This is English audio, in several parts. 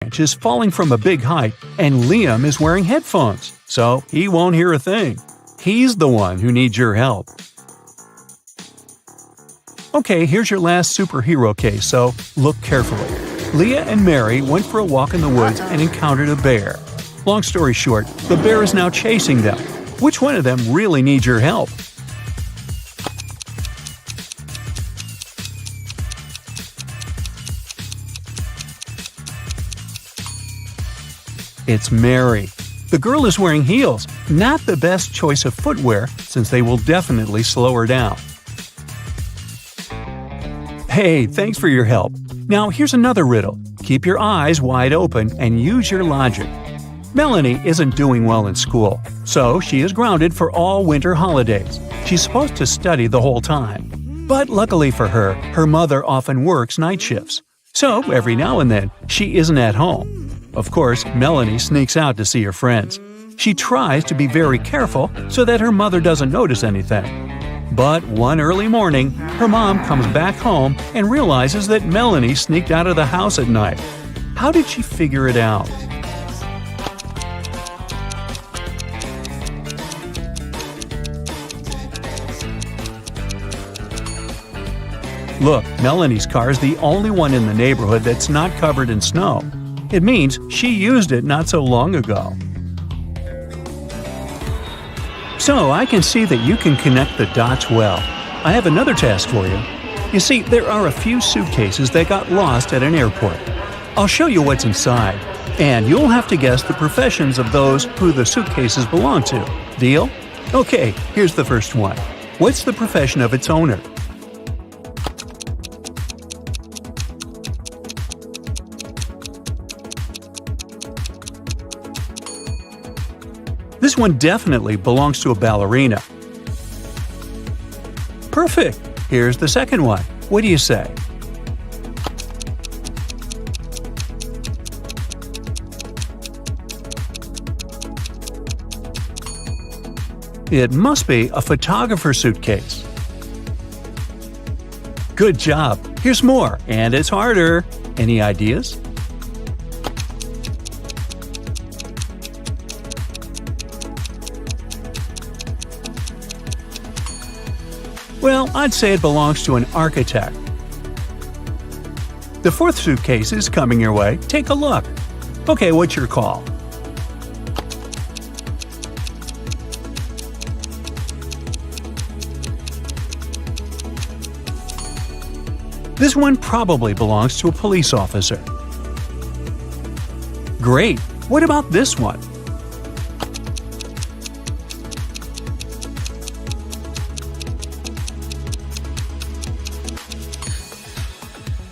is falling from a big height and Liam is wearing headphones, so he won't hear a thing. He's the one who needs your help. Okay, here's your last superhero case, so look carefully. Leah and Mary went for a walk in the woods and encountered a bear. Long story short, the bear is now chasing them. Which one of them really needs your help? It's Mary. The girl is wearing heels, not the best choice of footwear since they will definitely slow her down. Hey, thanks for your help. Now here's another riddle. Keep your eyes wide open and use your logic. Melanie isn't doing well in school, so she is grounded for all winter holidays. She's supposed to study the whole time. But luckily for her, her mother often works night shifts. So every now and then, she isn't at home. Of course, Melanie sneaks out to see her friends. She tries to be very careful so that her mother doesn't notice anything. But one early morning, her mom comes back home and realizes that Melanie sneaked out of the house at night. How did she figure it out? Look, Melanie's car is the only one in the neighborhood that's not covered in snow. It means she used it not so long ago. So I can see that you can connect the dots well. I have another task for you. You see, there are a few suitcases that got lost at an airport. I'll show you what's inside, and you'll have to guess the professions of those who the suitcases belong to. Deal? Okay, here's the first one. What's the profession of its owner? This one definitely belongs to a ballerina. Perfect! Here's the second one. What do you say? It must be a photographer's suitcase. Good job! Here's more, and it's harder. Any ideas? Well, I'd say it belongs to an architect. The fourth suitcase is coming your way. Take a look. Okay, what's your call? This one probably belongs to a police officer. Great! What about this one?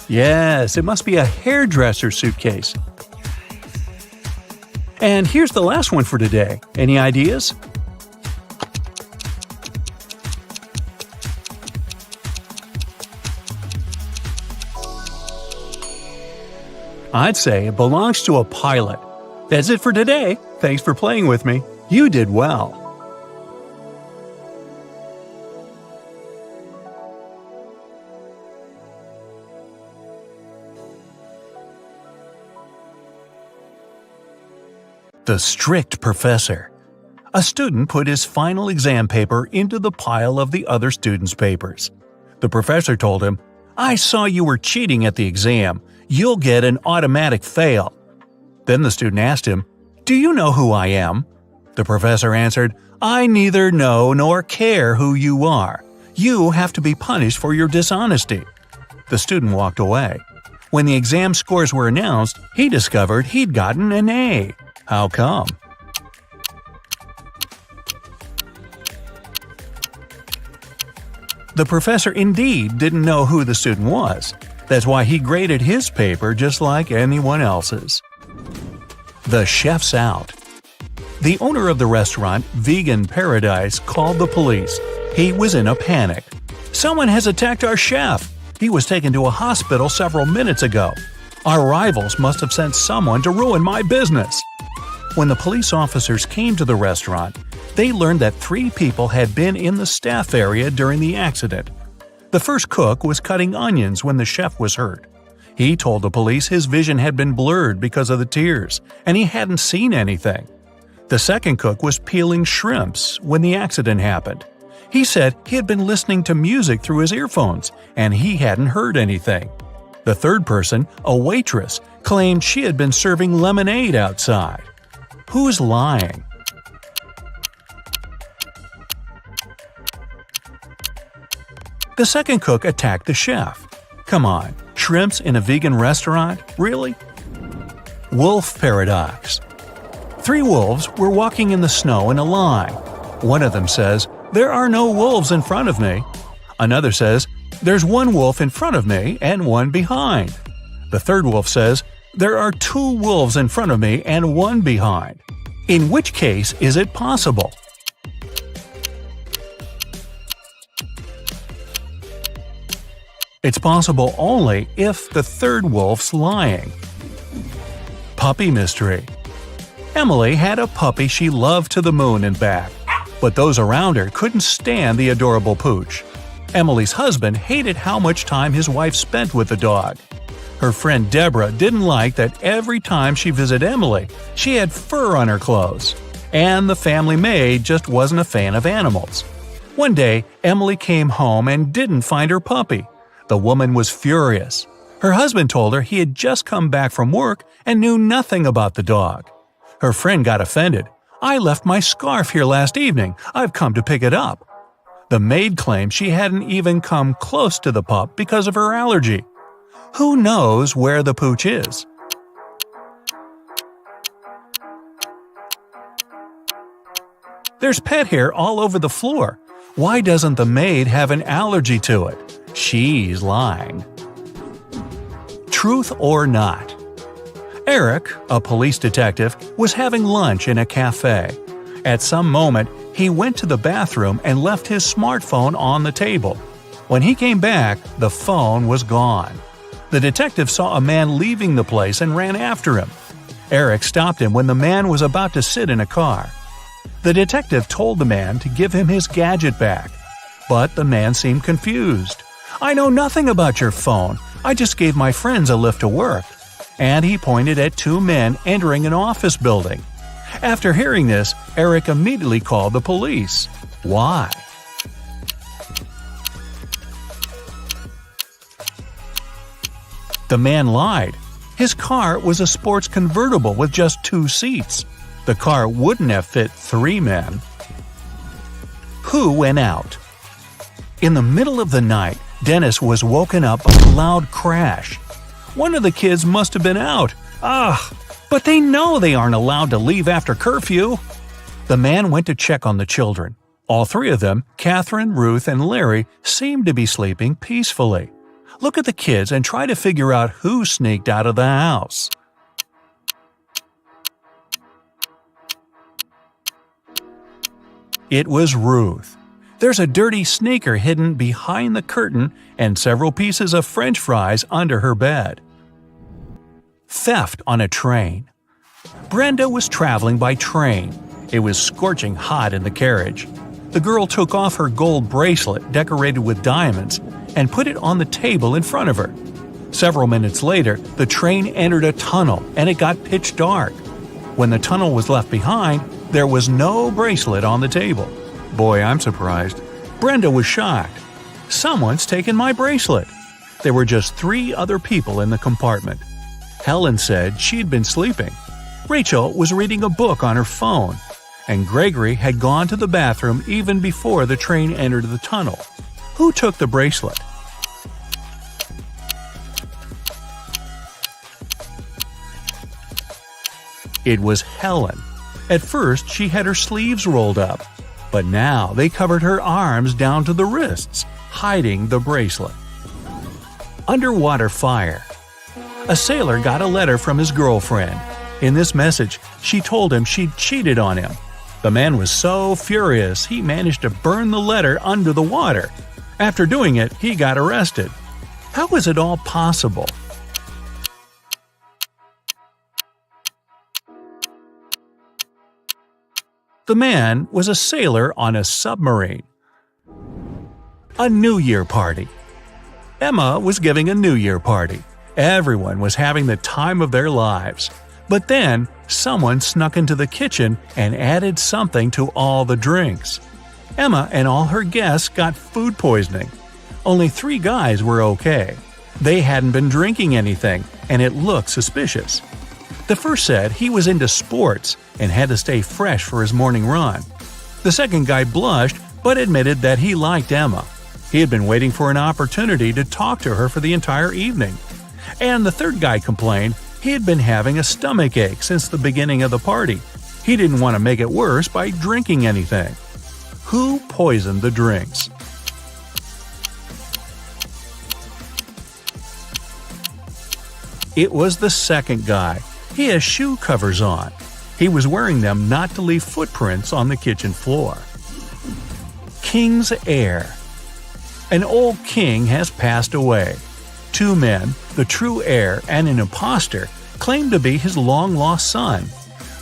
Yes, it must be a hairdresser suitcase. And here's the last one for today. Any ideas? I'd say it belongs to a pilot. That's it for today. Thanks for playing with me. You did well. The strict professor. A student put his final exam paper into the pile of the other students' papers. The professor told him, "I saw you were cheating at the exam. You'll get an automatic fail." Then the student asked him, "Do you know who I am?" The professor answered, "I neither know nor care who you are. You have to be punished for your dishonesty." The student walked away. When the exam scores were announced, he discovered he'd gotten an A. How come? The professor indeed didn't know who the student was. That's why he graded his paper just like anyone else's. The chef's out. The owner of the restaurant, Vegan Paradise, called the police. He was in a panic. "Someone has attacked our chef. He was taken to a hospital several minutes ago. Our rivals must have sent someone to ruin my business." When the police officers came to the restaurant, they learned that 3 people had been in the staff area during the accident. The first cook was cutting onions when the chef was hurt. He told the police his vision had been blurred because of the tears, and he hadn't seen anything. The second cook was peeling shrimps when the accident happened. He said he had been listening to music through his earphones, and he hadn't heard anything. The third person, a waitress, claimed she had been serving lemonade outside. Who's lying? The second cook attacked the chef. Come on, shrimps in a vegan restaurant? Really? Wolf paradox. 3 wolves were walking in the snow in a line. One of them says, "There are no wolves in front of me." Another says, "There's 1 wolf in front of me and 1 behind." The third wolf says, "There are 2 wolves in front of me and 1 behind." In which case is it possible? It's possible only if the third wolf's lying. Puppy mystery. Emily had a puppy she loved to the moon and back, but those around her couldn't stand the adorable pooch. Emily's husband hated how much time his wife spent with the dog. Her friend Deborah didn't like that every time she visited Emily, she had fur on her clothes. And the family maid just wasn't a fan of animals. One day, Emily came home and didn't find her puppy. The woman was furious. Her husband told her he had just come back from work and knew nothing about the dog. Her friend got offended. "I left my scarf here last evening. I've come to pick it up." The maid claimed she hadn't even come close to the pup because of her allergy. Who knows where the pooch is? There's pet hair all over the floor. Why doesn't the maid have an allergy to it? She's lying. Truth or not? Eric, a police detective, was having lunch in a cafe. At some moment, he went to the bathroom and left his smartphone on the table. When he came back, the phone was gone. The detective saw a man leaving the place and ran after him. Eric stopped him when the man was about to sit in a car. The detective told the man to give him his gadget back, but the man seemed confused. "I know nothing about your phone. I just gave my friends a lift to work." And he pointed at 2 men entering an office building. After hearing this, Eric immediately called the police. Why? The man lied. His car was a sports convertible with just 2 seats. The car wouldn't have fit 3 men. Who went out? In the middle of the night, Dennis was woken up by a loud crash. One of the kids must have been out. But they know they aren't allowed to leave after curfew. The man went to check on the children. All 3 of them, Catherine, Ruth, and Larry, seemed to be sleeping peacefully. Look at the kids and try to figure out who sneaked out of the house. It was Ruth. There's a dirty sneaker hidden behind the curtain and several pieces of French fries under her bed. Theft on a train. Brenda was traveling by train. It was scorching hot in the carriage. The girl took off her gold bracelet decorated with diamonds and put it on the table in front of her. Several minutes later, the train entered a tunnel and it got pitch dark. When the tunnel was left behind, there was no bracelet on the table. Boy, I'm surprised. Brenda was shocked. Someone's taken my bracelet. There were just 3 other people in the compartment. Helen said she'd been sleeping. Rachel was reading a book on her phone. And Gregory had gone to the bathroom even before the train entered the tunnel. Who took the bracelet? It was Helen. At first, she had her sleeves rolled up, but now they covered her arms down to the wrists, hiding the bracelet. Underwater fire. A sailor got a letter from his girlfriend. In this message, she told him she'd cheated on him. The man was so furious he managed to burn the letter under the water. After doing it, he got arrested. How was it all possible? The man was a sailor on a submarine. A New Year party. Emma was giving a New Year party. Everyone was having the time of their lives. But then, someone snuck into the kitchen and added something to all the drinks. Emma and all her guests got food poisoning. Only 3 guys were okay. They hadn't been drinking anything, and it looked suspicious. The first said he was into sports and had to stay fresh for his morning run. The second guy blushed but admitted that he liked Emma. He had been waiting for an opportunity to talk to her for the entire evening. And the third guy complained he had been having a stomachache since the beginning of the party. He didn't want to make it worse by drinking anything. Who poisoned the drinks? It was the second guy. He has shoe covers on. He was wearing them not to leave footprints on the kitchen floor. King's heir. An old king has passed away. 2 men, the true heir and an impostor, claim to be his long-lost son.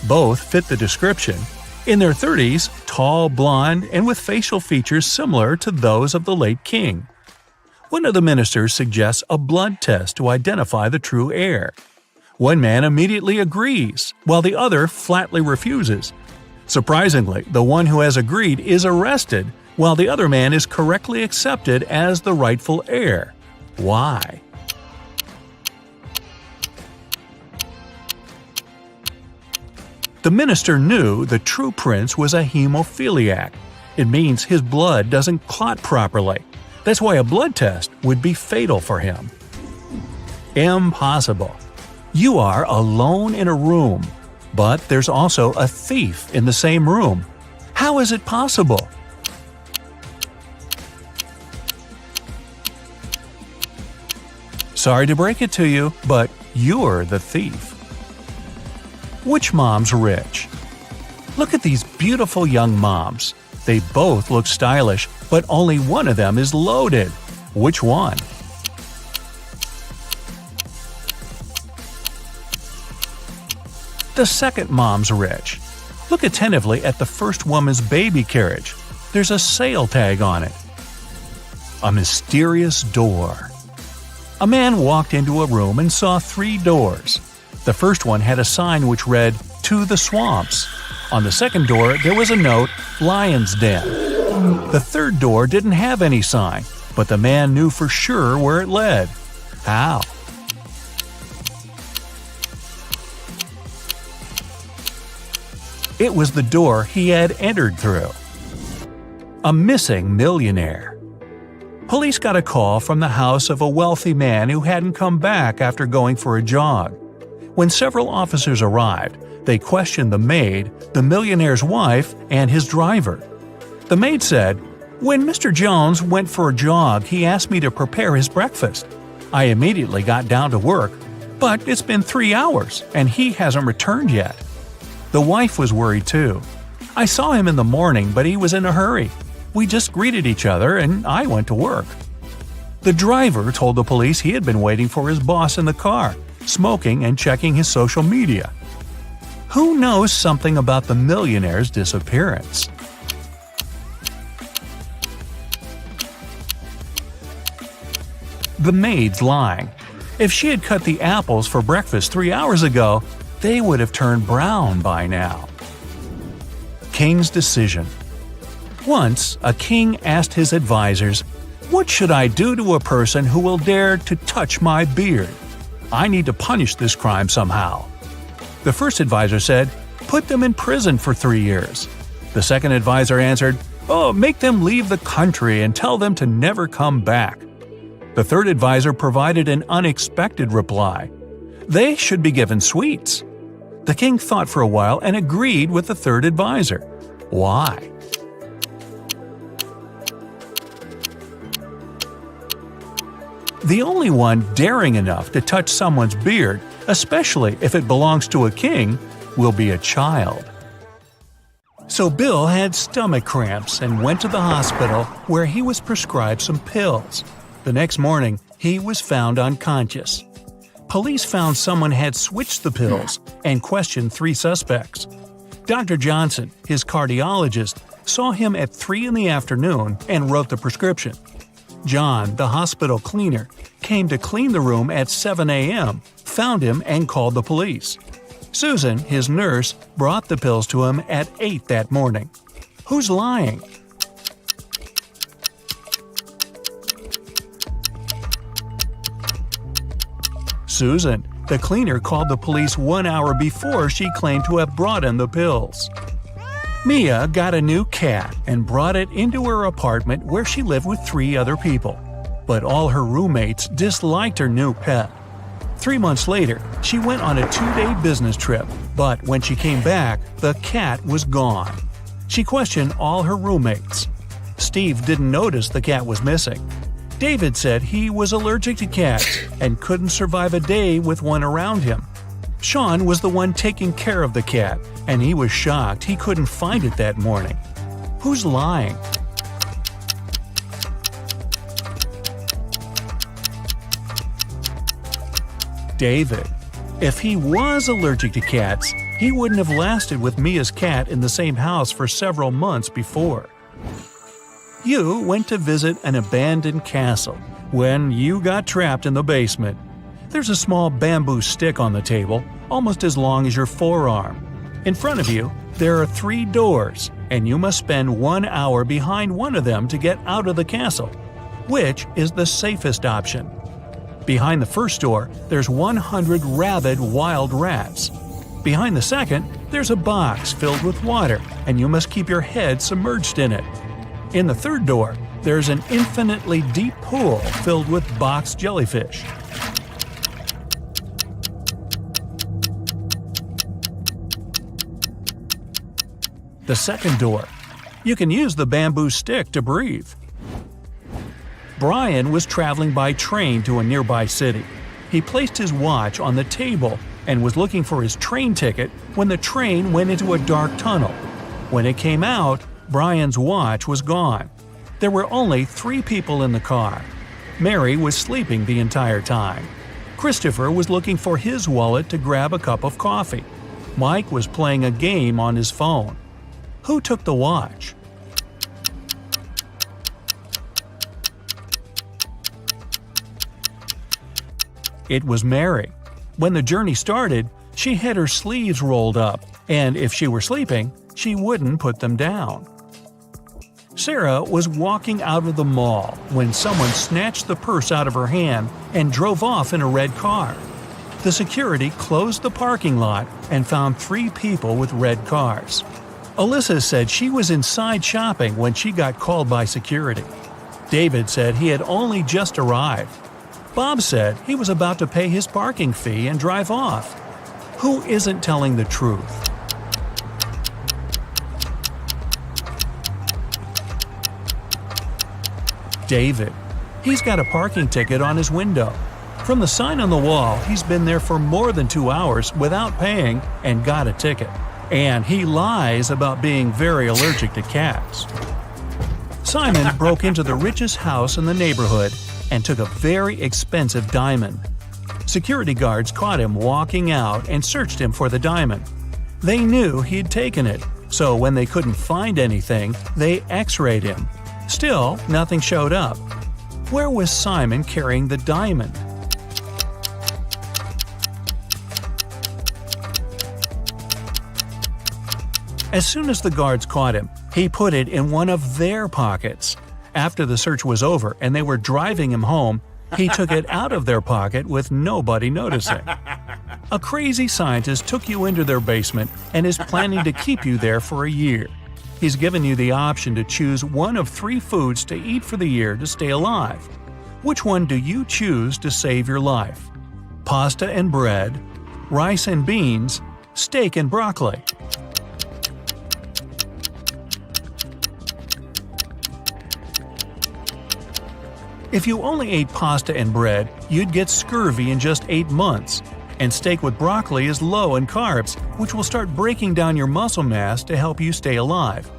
Both fit the description. In their 30s, tall, blonde, and with facial features similar to those of the late king. One of the ministers suggests a blood test to identify the true heir. One man immediately agrees, while the other flatly refuses. Surprisingly, the one who has agreed is arrested, while the other man is correctly accepted as the rightful heir. Why? The minister knew the true prince was a hemophiliac. It means his blood doesn't clot properly. That's why a blood test would be fatal for him. Impossible. You are alone in a room, but there's also a thief in the same room. How is it possible? Sorry to break it to you, but you're the thief. Which mom's rich? Look at these beautiful young moms. They both look stylish, but only one of them is loaded. Which one? The second mom's rich. Look attentively at the first woman's baby carriage. There's a sale tag on it. A mysterious door. A man walked into a room and saw 3 doors. The first one had a sign which read, "To the swamps." On the second door, there was a note, "Lion's Den." The third door didn't have any sign, but the man knew for sure where it led. How? It was the door he had entered through. A missing millionaire. Police got a call from the house of a wealthy man who hadn't come back after going for a jog. When several officers arrived, they questioned the maid, the millionaire's wife, and his driver. The maid said, "When Mr. Jones went for a jog, he asked me to prepare his breakfast. I immediately got down to work, but it's been 3 hours, and he hasn't returned yet." The wife was worried too. "I saw him in the morning, but he was in a hurry. We just greeted each other, and I went to work." The driver told the police he had been waiting for his boss in the car, smoking and checking his social media. Who knows something about the millionaire's disappearance? The maid's lying. If she had cut the apples for breakfast 3 hours ago, they would have turned brown by now. King's decision. Once, a king asked his advisors, "What should I do to a person who will dare to touch my beard? I need to punish this crime somehow." The first advisor said, "Put them in prison for 3 years." The second advisor answered, "Oh, make them leave the country and tell them to never come back." The third advisor provided an unexpected reply. They should be given sweets. The king thought for a while and agreed with the third advisor. Why? The only one daring enough to touch someone's beard, especially if it belongs to a king, will be a child. So Bill had stomach cramps and went to the hospital where he was prescribed some pills. The next morning, he was found unconscious. Police found someone had switched the pills and questioned 3 suspects. Dr. Johnson, his cardiologist, saw him at 3 in the afternoon and wrote the prescription. John, the hospital cleaner, came to clean the room at 7 a.m., found him and called the police. Susan, his nurse, brought the pills to him at 8 that morning. Who's lying? Susan. The cleaner called the police 1 hour before she claimed to have brought him the pills. Mia got a new cat and brought it into her apartment where she lived with 3 other people. But all her roommates disliked her new pet. 3 months later, she went on a 2-day business trip, but when she came back, the cat was gone. She questioned all her roommates. Steve didn't notice the cat was missing. David said he was allergic to cats and couldn't survive a day with one around him. Sean was the one taking care of the cat, and he was shocked he couldn't find it that morning. Who's lying? David. If he was allergic to cats, he wouldn't have lasted with Mia's cat in the same house for several months before. You went to visit an abandoned castle when you got trapped in the basement. There's a small bamboo stick on the table, almost as long as your forearm. In front of you, there are 3 doors, and you must spend 1 hour behind one of them to get out of the castle. Which is the safest option? Behind the first door, there's 100 rabid wild rats. Behind the second, there's a box filled with water, and you must keep your head submerged in it. In the third door, there's an infinitely deep pool filled with box jellyfish. The second door. You can use the bamboo stick to breathe. Brian was traveling by train to a nearby city. He placed his watch on the table and was looking for his train ticket when the train went into a dark tunnel. When it came out, Brian's watch was gone. There were only 3 people in the car. Mary was sleeping the entire time. Christopher was looking for his wallet to grab a cup of coffee. Mike was playing a game on his phone. Who took the watch? It was Mary. When the journey started, she had her sleeves rolled up, and if she were sleeping, she wouldn't put them down. Sarah was walking out of the mall when someone snatched the purse out of her hand and drove off in a red car. The security closed the parking lot and found 3 people with red cars. Alyssa said she was inside shopping when she got called by security. David said he had only just arrived. Bob said he was about to pay his parking fee and drive off. Who isn't telling the truth? David. He's got a parking ticket on his window. From the sign on the wall, he's been there for more than 2 hours without paying and got a ticket. And he lies about being very allergic to cats. Simon broke into the richest house in the neighborhood and took a very expensive diamond. Security guards caught him walking out and searched him for the diamond. They knew he'd taken it, so when they couldn't find anything, they x-rayed him. Still, nothing showed up. Where was Simon carrying the diamond? As soon as the guards caught him, he put it in one of their pockets. After the search was over and they were driving him home, he took it out of their pocket with nobody noticing. A crazy scientist took you into their basement and is planning to keep you there for a year. He's given you the option to choose one of 3 foods to eat for the year to stay alive. Which one do you choose to save your life? Pasta and bread, rice and beans, steak and broccoli. If you only ate pasta and bread, you'd get scurvy in just 8 months. And steak with broccoli is low in carbs, which will start breaking down your muscle mass to help you stay alive.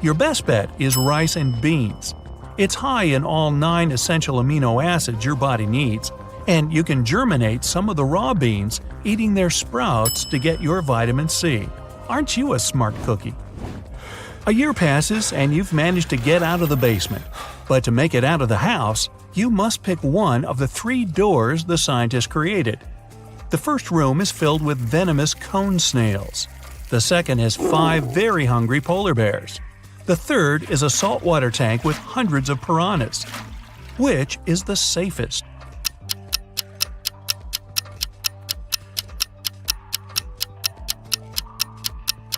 Your best bet is rice and beans. It's high in all 9 essential amino acids your body needs, and you can germinate some of the raw beans, eating their sprouts to get your vitamin C. Aren't you a smart cookie? A year passes and you've managed to get out of the basement. But to make it out of the house, you must pick one of the 3 doors the scientists created. The first room is filled with venomous cone snails. The second has 5 very hungry polar bears. The third is a saltwater tank with hundreds of piranhas. Which is the safest?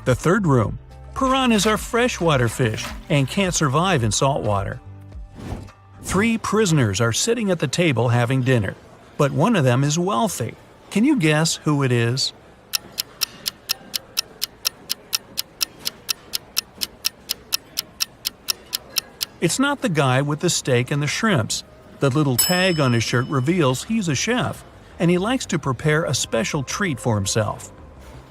The third room. Piranhas are freshwater fish and can't survive in saltwater. 3 prisoners are sitting at the table having dinner, but one of them is wealthy. Can you guess who it is? It's not the guy with the steak and the shrimps. The little tag on his shirt reveals he's a chef, and he likes to prepare a special treat for himself.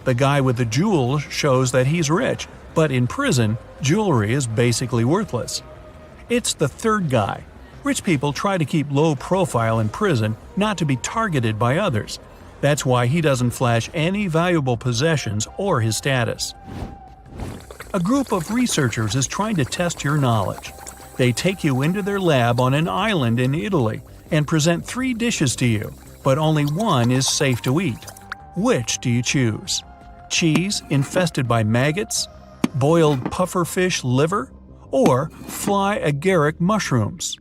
The guy with the jewels shows that he's rich, but in prison, jewelry is basically worthless. It's the third guy. Rich people try to keep low profile in prison not to be targeted by others. That's why he doesn't flash any valuable possessions or his status. A group of researchers is trying to test your knowledge. They take you into their lab on an island in Italy and present 3 dishes to you, but only one is safe to eat. Which do you choose? Cheese infested by maggots, boiled pufferfish liver, or fly agaric mushrooms?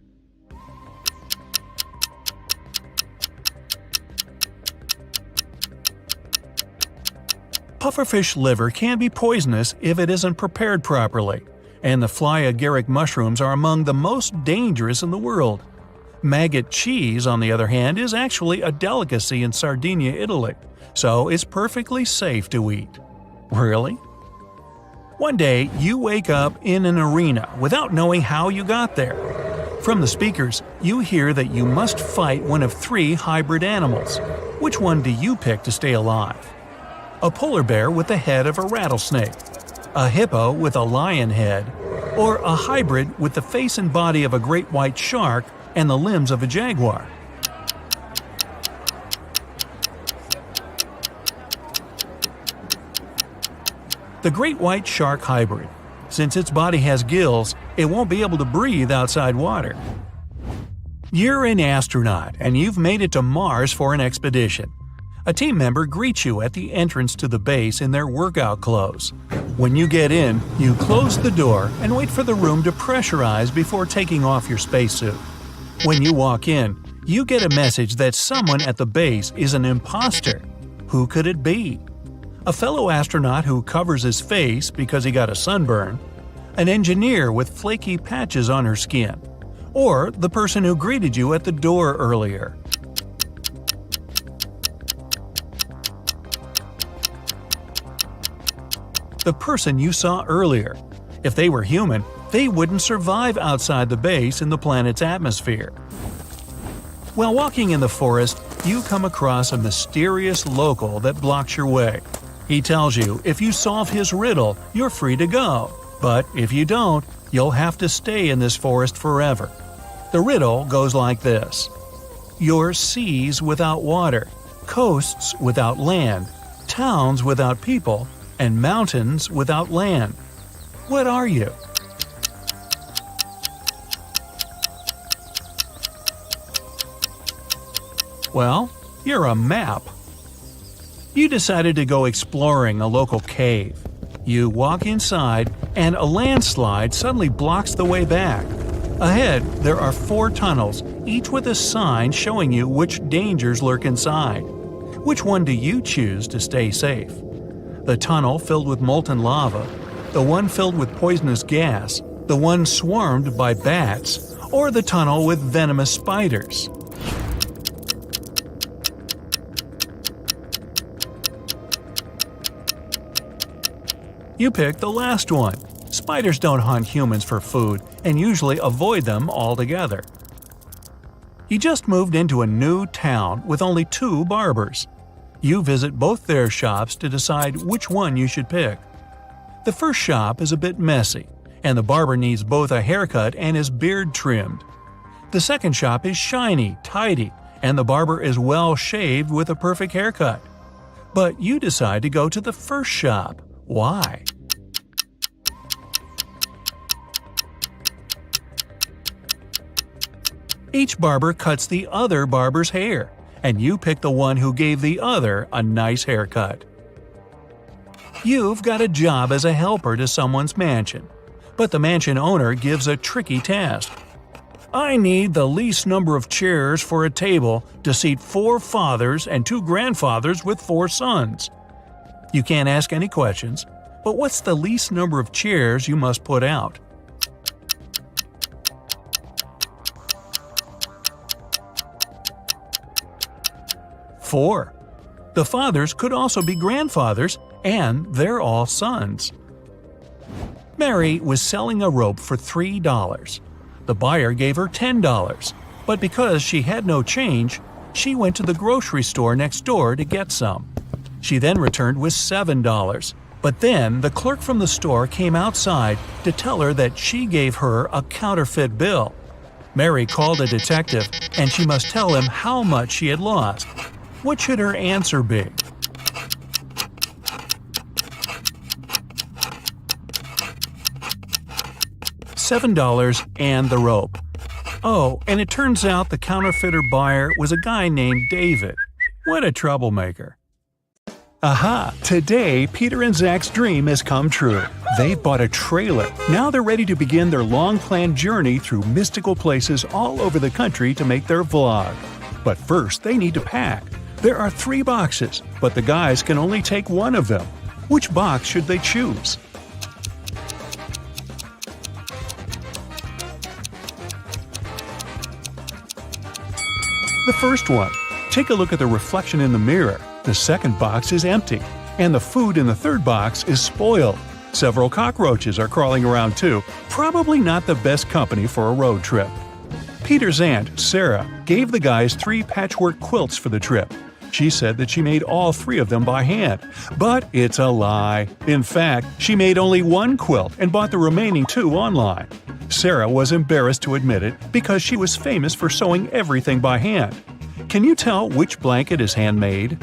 Pufferfish liver can be poisonous if it isn't prepared properly, and the fly agaric mushrooms are among the most dangerous in the world. Maggot cheese, on the other hand, is actually a delicacy in Sardinia, Italy, so it's perfectly safe to eat. Really? One day, you wake up in an arena without knowing how you got there. From the speakers, you hear that you must fight one of 3 hybrid animals. Which one do you pick to stay alive? A polar bear with the head of a rattlesnake, a hippo with a lion head, or a hybrid with the face and body of a great white shark and the limbs of a jaguar? The great white shark hybrid. Since its body has gills, it won't be able to breathe outside water. You're an astronaut and you've made it to Mars for an expedition. A team member greets you at the entrance to the base in their workout clothes. When you get in, you close the door and wait for the room to pressurize before taking off your spacesuit. When you walk in, you get a message that someone at the base is an imposter. Who could it be? A fellow astronaut who covers his face because he got a sunburn, an engineer with flaky patches on her skin, or the person who greeted you at the door earlier. The person you saw earlier. If they were human, they wouldn't survive outside the base in the planet's atmosphere. While walking in the forest, you come across a mysterious local that blocks your way. He tells you if you solve his riddle, you're free to go. But if you don't, you'll have to stay in this forest forever. The riddle goes like this. You're seas without water, coasts without land, towns without people, and mountains without land. What are you? Well, you're a map. You decided to go exploring a local cave. You walk inside, and a landslide suddenly blocks the way back. Ahead, there are 4 tunnels, each with a sign showing you which dangers lurk inside. Which one do you choose to stay safe? The tunnel filled with molten lava, the one filled with poisonous gas, the one swarmed by bats, or the tunnel with venomous spiders? You picked the last one. Spiders don't hunt humans for food and usually avoid them altogether. You just moved into a new town with only 2 barbers. You visit both their shops to decide which one you should pick. The first shop is a bit messy, and the barber needs both a haircut and his beard trimmed. The second shop is shiny, tidy, and the barber is well shaved with a perfect haircut. But you decide to go to the first shop. Why? Each barber cuts the other barber's hair, and you pick the one who gave the other a nice haircut. You've got a job as a helper to someone's mansion, but the mansion owner gives a tricky task. I need the least number of chairs for a table to seat 4 fathers and 2 grandfathers with 4 sons. You can't ask any questions, but what's the least number of chairs you must put out? Four. The fathers could also be grandfathers, and they're all sons. Mary was selling a rope for $3. The buyer gave her $10, but because she had no change, she went to the grocery store next door to get some. She then returned with $7, but then the clerk from the store came outside to tell her that she gave her a counterfeit bill. Mary called a detective, and she must tell him how much she had lost. What should her answer be? $7 and the rope. Oh, and it turns out the counterfeiter buyer was a guy named David. What a troublemaker. Aha! Today, Peter and Zach's dream has come true. They've bought a trailer. Now they're ready to begin their long-planned journey through mystical places all over the country to make their vlog. But first, they need to pack. There are 3 boxes, but the guys can only take one of them. Which box should they choose? The first one. Take a look at the reflection in the mirror. The second box is empty, and the food in the third box is spoiled. Several cockroaches are crawling around too, probably not the best company for a road trip. Peter's aunt, Sarah, gave the guys 3 patchwork quilts for the trip. She said that she made all 3 of them by hand, but it's a lie. In fact, she made only 1 quilt and bought the remaining 2 online. Sarah was embarrassed to admit it because she was famous for sewing everything by hand. Can you tell which blanket is handmade?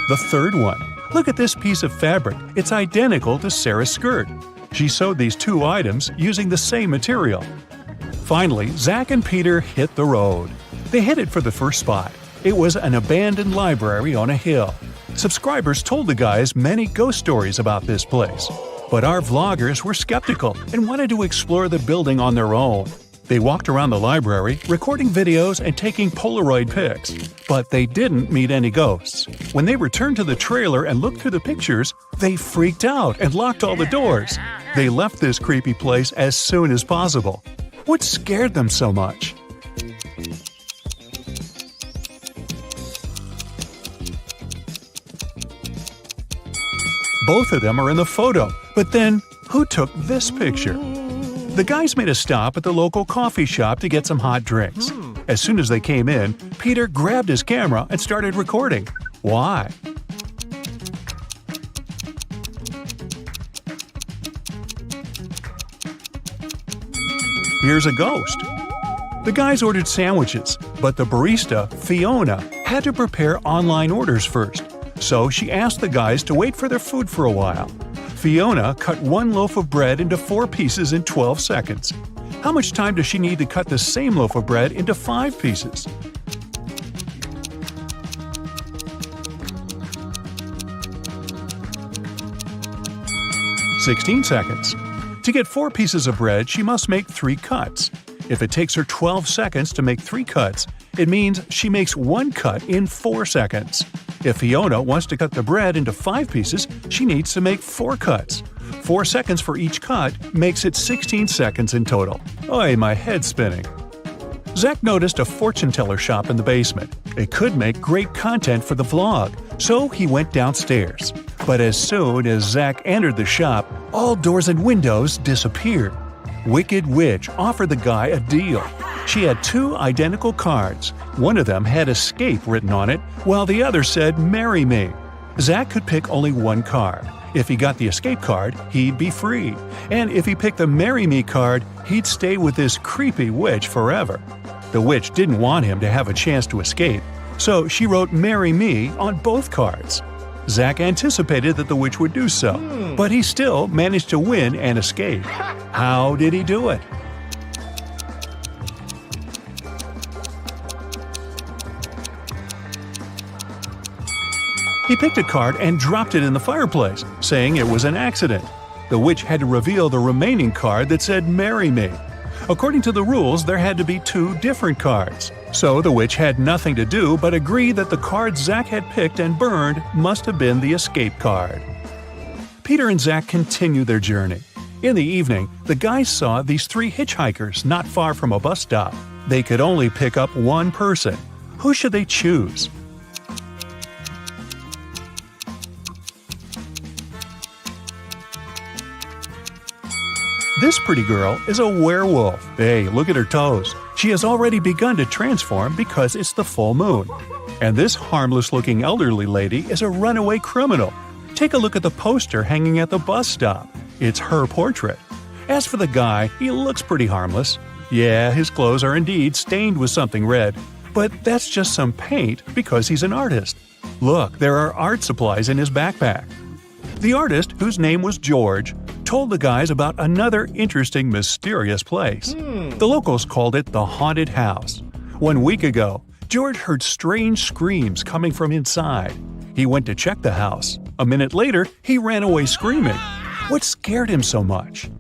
The third one. Look at this piece of fabric. It's identical to Sarah's skirt. She sewed these 2 items using the same material. Finally, Zach and Peter hit the road. They headed for the first spot. It was an abandoned library on a hill. Subscribers told the guys many ghost stories about this place. But our vloggers were skeptical and wanted to explore the building on their own. They walked around the library, recording videos and taking Polaroid pics. But they didn't meet any ghosts. When they returned to the trailer and looked through the pictures, they freaked out and locked all the doors. They left this creepy place as soon as possible. What scared them so much? Both of them are in the photo, but then, who took this picture? The guys made a stop at the local coffee shop to get some hot drinks. As soon as they came in, Peter grabbed his camera and started recording. Why? Here's a ghost. The guys ordered sandwiches, but the barista, Fiona, had to prepare online orders first. So she asked the guys to wait for their food for a while. Fiona cut 1 loaf of bread into 4 pieces in 12 seconds. How much time does she need to cut the same loaf of bread into 5 pieces? "16 seconds. To get 4 pieces of bread, she must make 3 cuts. If it takes her 12 seconds to make 3 cuts, it means she makes 1 cut in 4 seconds. If Fiona wants to cut the bread into 5 pieces, she needs to make 4 cuts. 4 seconds for each cut makes it 16 seconds in total. Oy, my head's spinning. Zach noticed a fortune teller shop in the basement. It could make great content for the vlog, so he went downstairs. But as soon as Zach entered the shop, all doors and windows disappeared. Wicked Witch offered the guy a deal. She had 2 identical cards. One of them had escape written on it, while the other said marry me. Zach could pick only 1 card. If he got the escape card, he'd be free. And if he picked the marry me card, he'd stay with this creepy witch forever. The witch didn't want him to have a chance to escape, so she wrote marry me on both cards. Zach anticipated that the witch would do so, but he still managed to win and escape. How did he do it? He picked a card and dropped it in the fireplace, saying it was an accident. The witch had to reveal the remaining card that said "Marry Me." According to the rules, there had to be 2 different cards. So the witch had nothing to do but agree that the card Zach had picked and burned must have been the escape card. Peter and Zach continued their journey. In the evening, the guys saw these 3 hitchhikers not far from a bus stop. They could only pick up one person. Who should they choose? This pretty girl is a werewolf. Hey, look at her toes. She has already begun to transform because it's the full moon. And this harmless-looking elderly lady is a runaway criminal. Take a look at the poster hanging at the bus stop. It's her portrait. As for the guy, he looks pretty harmless. Yeah, his clothes are indeed stained with something red, but that's just some paint because he's an artist. Look, there are art supplies in his backpack. The artist, whose name was George, told the guys about another interesting, mysterious place. The locals called it the Haunted House. 1 week ago, George heard strange screams coming from inside. He went to check the house. A minute later, he ran away screaming. What scared him so much?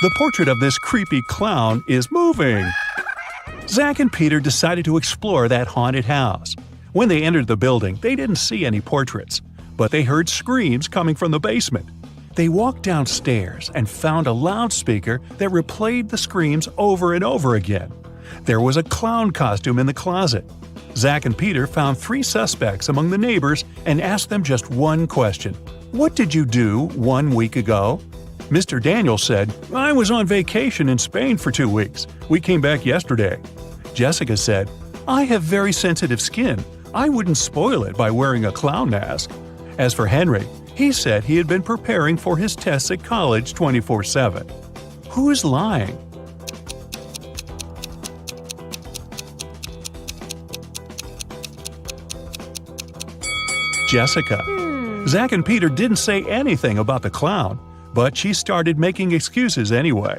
The portrait of this creepy clown is moving. Zach and Peter decided to explore that haunted house. When they entered the building, they didn't see any portraits, but they heard screams coming from the basement. They walked downstairs and found a loudspeaker that replayed the screams over and over again. There was a clown costume in the closet. Zach and Peter found 3 suspects among the neighbors and asked them just one question. What did you do 1 week ago? Mr. Daniel said, I was on vacation in Spain for 2 weeks. We came back yesterday. Jessica said, I have very sensitive skin. I wouldn't spoil it by wearing a clown mask. As for Henry, he said he had been preparing for his tests at college 24/7. Who is lying? Jessica. Zach and Peter didn't say anything about the clown, but she started making excuses anyway.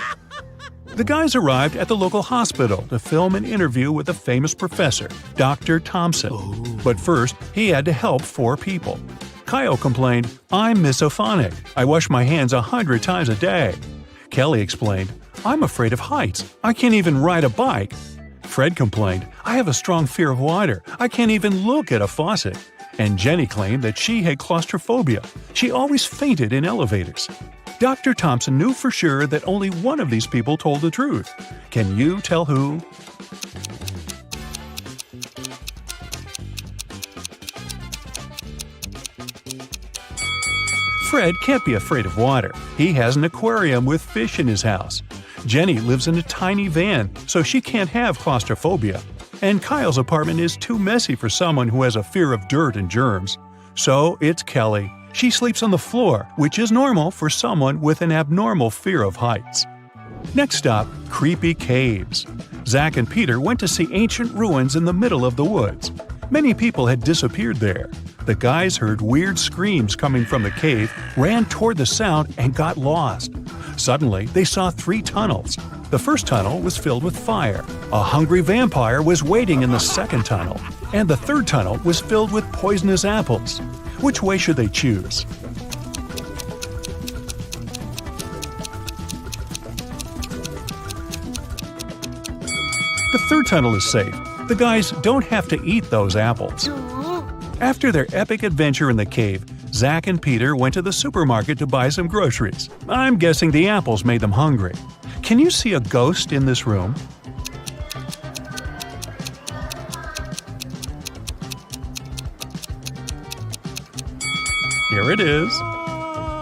The guys arrived at the local hospital to film an interview with a famous professor, Dr. Thompson. But first, he had to help 4 people. Kyle complained, I'm misophonic. I wash my hands 100 times a day. Kelly explained, I'm afraid of heights. I can't even ride a bike. Fred complained, I have a strong fear of water. I can't even look at a faucet. And Jenny claimed that she had claustrophobia. She always fainted in elevators. Dr. Thompson knew for sure that only one of these people told the truth. Can you tell who? Fred can't be afraid of water. He has an aquarium with fish in his house. Jenny lives in a tiny van, so she can't have claustrophobia. And Kyle's apartment is too messy for someone who has a fear of dirt and germs. So it's Kelly. She sleeps on the floor, which is normal for someone with an abnormal fear of heights. Next stop, creepy caves. Zach and Peter went to see ancient ruins in the middle of the woods. Many people had disappeared there. The guys heard weird screams coming from the cave, ran toward the sound, and got lost. Suddenly, they saw 3 tunnels. The first tunnel was filled with fire. A hungry vampire was waiting in the second tunnel. And the third tunnel was filled with poisonous apples. Which way should they choose? The third tunnel is safe. The guys don't have to eat those apples. After their epic adventure in the cave, Zach and Peter went to the supermarket to buy some groceries. I'm guessing the apples made them hungry. Can you see a ghost in this room? Here it is.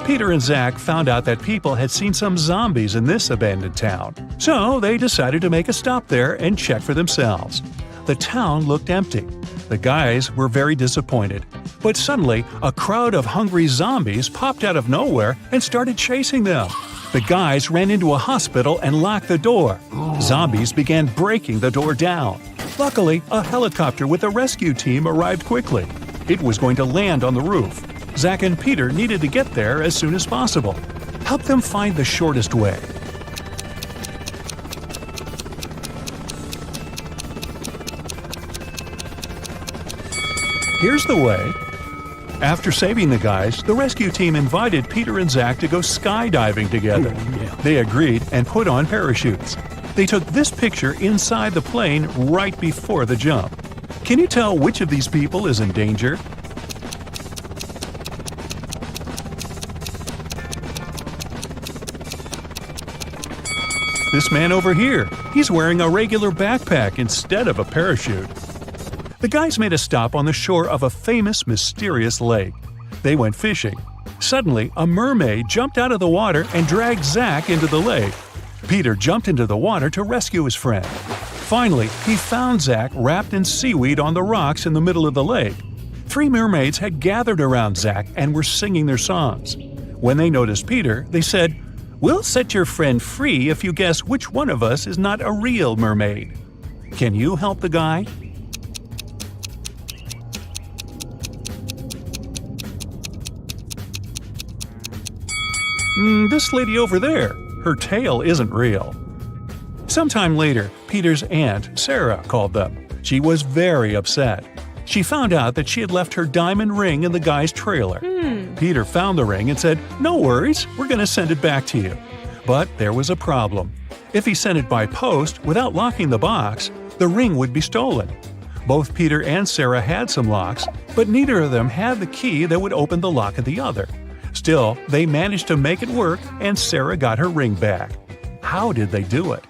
Peter and Zach found out that people had seen some zombies in this abandoned town. So they decided to make a stop there and check for themselves. The town looked empty. The guys were very disappointed. But suddenly, a crowd of hungry zombies popped out of nowhere and started chasing them. The guys ran into a hospital and locked the door. Zombies began breaking the door down. Luckily, a helicopter with a rescue team arrived quickly. It was going to land on the roof. Zach and Peter needed to get there as soon as possible. Help them find the shortest way. Here's the way. After saving the guys, the rescue team invited Peter and Zach to go skydiving together. They agreed and put on parachutes. They took this picture inside the plane right before the jump. Can you tell which of these people is in danger? This man over here, he's wearing a regular backpack instead of a parachute. The guys made a stop on the shore of a famous, mysterious lake. They went fishing. Suddenly, a mermaid jumped out of the water and dragged Zach into the lake. Peter jumped into the water to rescue his friend. Finally, he found Zach wrapped in seaweed on the rocks in the middle of the lake. 3 mermaids had gathered around Zach and were singing their songs. When they noticed Peter, they said, "We'll set your friend free if you guess which one of us is not a real mermaid." Can you help the guy? This lady over there, her tail isn't real. Sometime later, Peter's aunt, Sarah, called them. She was very upset. She found out that she had left her diamond ring in the guy's trailer. Peter found the ring and said, "No worries, we're going to send it back to you." But there was a problem. If he sent it by post without locking the box, the ring would be stolen. Both Peter and Sarah had some locks, but neither of them had the key that would open the lock of the other. Still, they managed to make it work and Sarah got her ring back. How did they do it?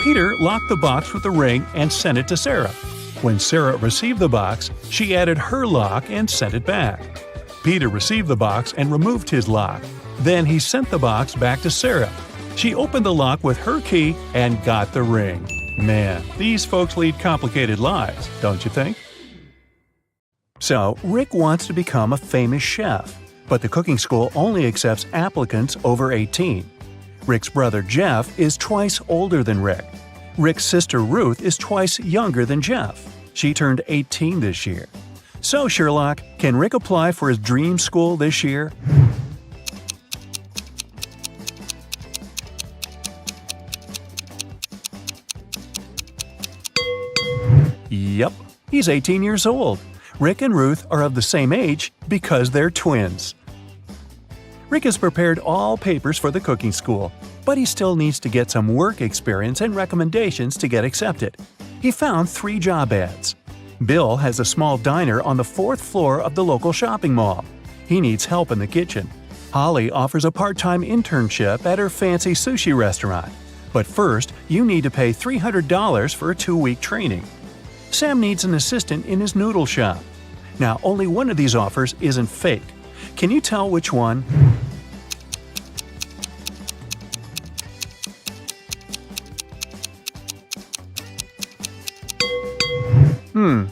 Peter locked the box with the ring and sent it to Sarah. When Sarah received the box, she added her lock and sent it back. Peter received the box and removed his lock. Then he sent the box back to Sarah. She opened the lock with her key and got the ring. Man, these folks lead complicated lives, don't you think? So, Rick wants to become a famous chef, but the cooking school only accepts applicants over 18. Rick's brother Jeff is twice older than Rick. Rick's sister Ruth is twice younger than Jeff. She turned 18 this year. So, Sherlock, can Rick apply for his dream school this year? Yep, he's 18 years old. Rick and Ruth are of the same age because they're twins. Rick has prepared all papers for the cooking school, but he still needs to get some work experience and recommendations to get accepted. He found 3 job ads. Bill has a small diner on the 4th floor of the local shopping mall. He needs help in the kitchen. Holly offers a part-time internship at her fancy sushi restaurant. But first, you need to pay $300 for a 2-week training. Sam needs an assistant in his noodle shop. Now, only one of these offers isn't fake. Can you tell which one?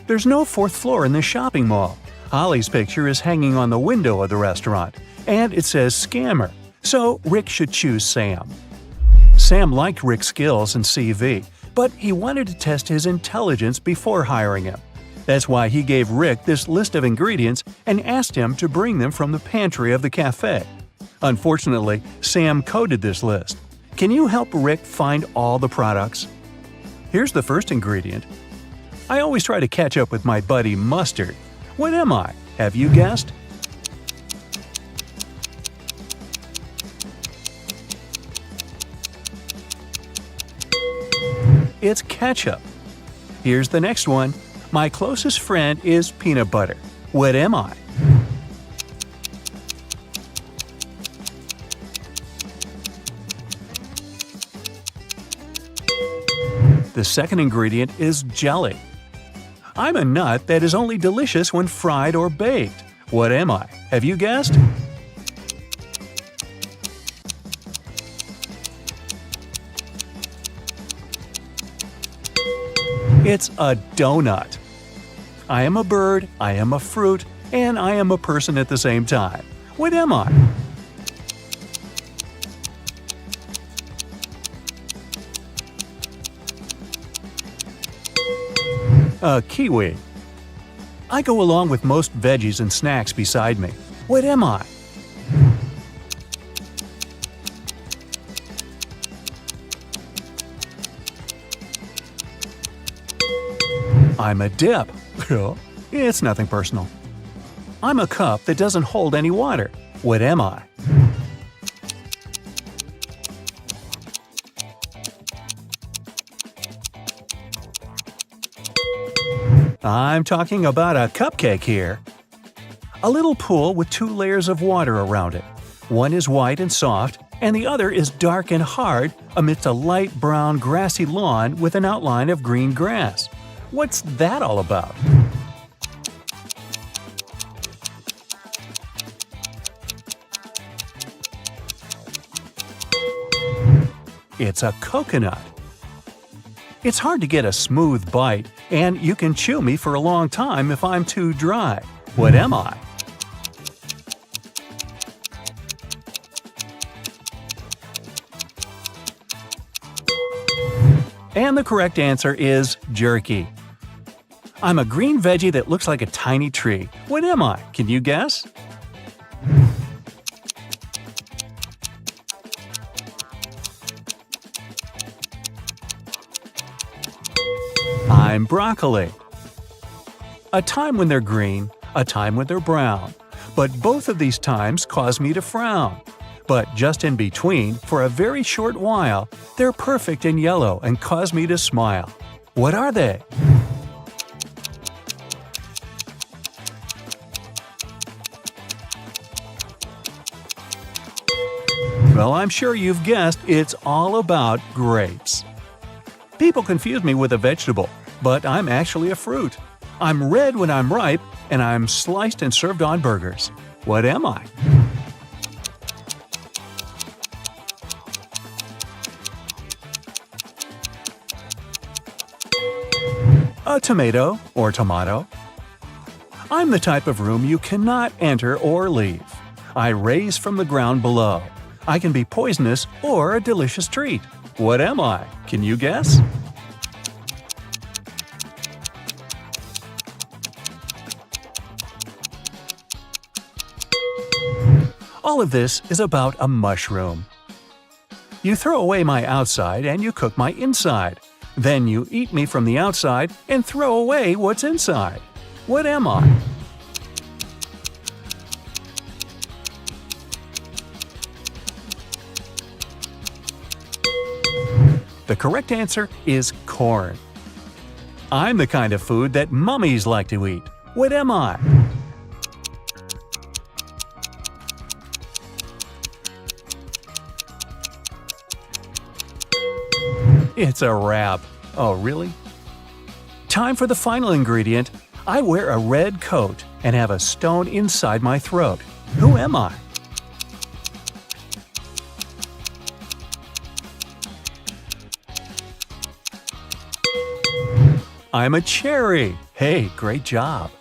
There's no 4th floor in this shopping mall. Holly's picture is hanging on the window of the restaurant, and it says scammer, so Rick should choose Sam. Sam liked Rick's skills and CV, but he wanted to test his intelligence before hiring him. That's why he gave Rick this list of ingredients and asked him to bring them from the pantry of the cafe. Unfortunately, Sam coded this list. Can you help Rick find all the products? Here's the first ingredient. I always try to catch up with my buddy Mustard. What am I? Have you guessed? It's ketchup. Here's the next one. My closest friend is peanut butter. What am I? The second ingredient is jelly. I'm a nut that is only delicious when fried or baked. What am I? Have you guessed? It's a donut. I am a bird, I am a fruit, and I am a person at the same time. What am I? A kiwi. I go along with most veggies and snacks beside me. What am I? I'm a dip. It's nothing personal. I'm a cup that doesn't hold any water. What am I? I'm talking about a cupcake here. A little pool with 2 layers of water around it. One is white and soft, and the other is dark and hard amidst a light brown grassy lawn with an outline of green grass. What's that all about? It's a coconut. It's hard to get a smooth bite, and you can chew me for a long time if I'm too dry. What am I? And the correct answer is jerky. I'm a green veggie that looks like a tiny tree. What am I? Can you guess? I'm broccoli. A time when they're green, a time when they're brown. But both of these times cause me to frown. But just in between, for a very short while, they're perfect and yellow and cause me to smile. What are they? Well, I'm sure you've guessed it's all about grapes. People confuse me with a vegetable, but I'm actually a fruit. I'm red when I'm ripe, and I'm sliced and served on burgers. What am I? A tomato or tomato. I'm the type of room you cannot enter or leave. I raise from the ground below. I can be poisonous or a delicious treat. What am I? Can you guess? All of this is about a mushroom. You throw away my outside and you cook my inside. Then you eat me from the outside and throw away what's inside. What am I? The correct answer is corn. I'm the kind of food that mummies like to eat. What am I? It's a wrap. Oh, really? Time for the final ingredient. I wear a red coat and have a stone inside my throat. Who am I? I'm a cherry. Hey, great job.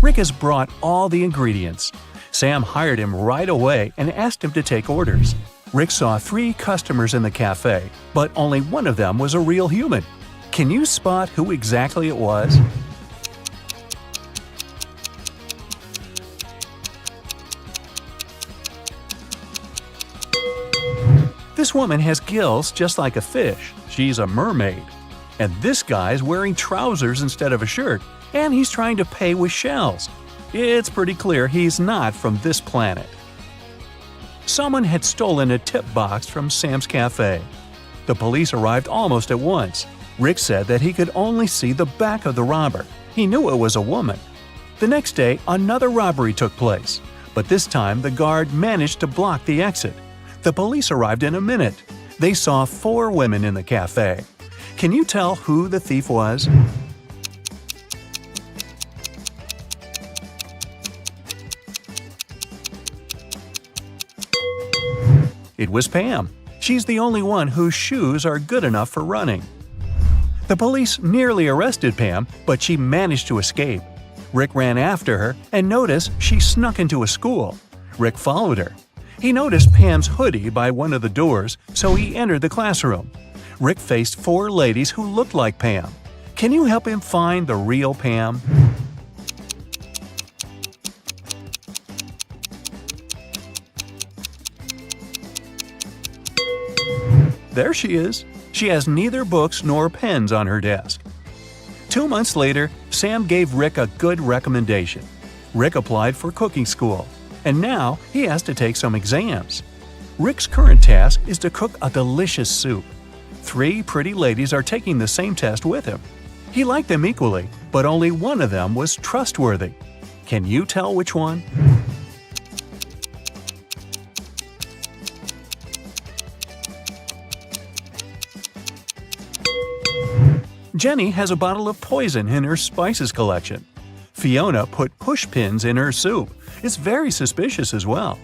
Rick has brought all the ingredients. Sam hired him right away and asked him to take orders. Rick saw 3 customers in the cafe, but only one of them was a real human. Can you spot who exactly it was? This woman has gills just like a fish. She's a mermaid. And this guy's wearing trousers instead of a shirt, and he's trying to pay with shells. It's pretty clear he's not from this planet. Someone had stolen a tip box from Sam's cafe. The police arrived almost at once. Rick said that he could only see the back of the robber. He knew it was a woman. The next day, another robbery took place, but this time the guard managed to block the exit. The police arrived in a minute. They saw 4 women in the cafe. Can you tell who the thief was? It was Pam. She's the only one whose shoes are good enough for running. The police nearly arrested Pam, but she managed to escape. Rick ran after her and noticed she snuck into a school. Rick followed her. He noticed Pam's hoodie by one of the doors, so he entered the classroom. Rick faced 4 ladies who looked like Pam. Can you help him find the real Pam? There she is. She has neither books nor pens on her desk. 2 months later, Sam gave Rick a good recommendation. Rick applied for cooking school, and now he has to take some exams. Rick's current task is to cook a delicious soup. 3 pretty ladies are taking the same test with him. He liked them equally, but only one of them was trustworthy. Can you tell which one? Jenny has a bottle of poison in her spices collection. Fiona put push pins in her soup. It's very suspicious as well.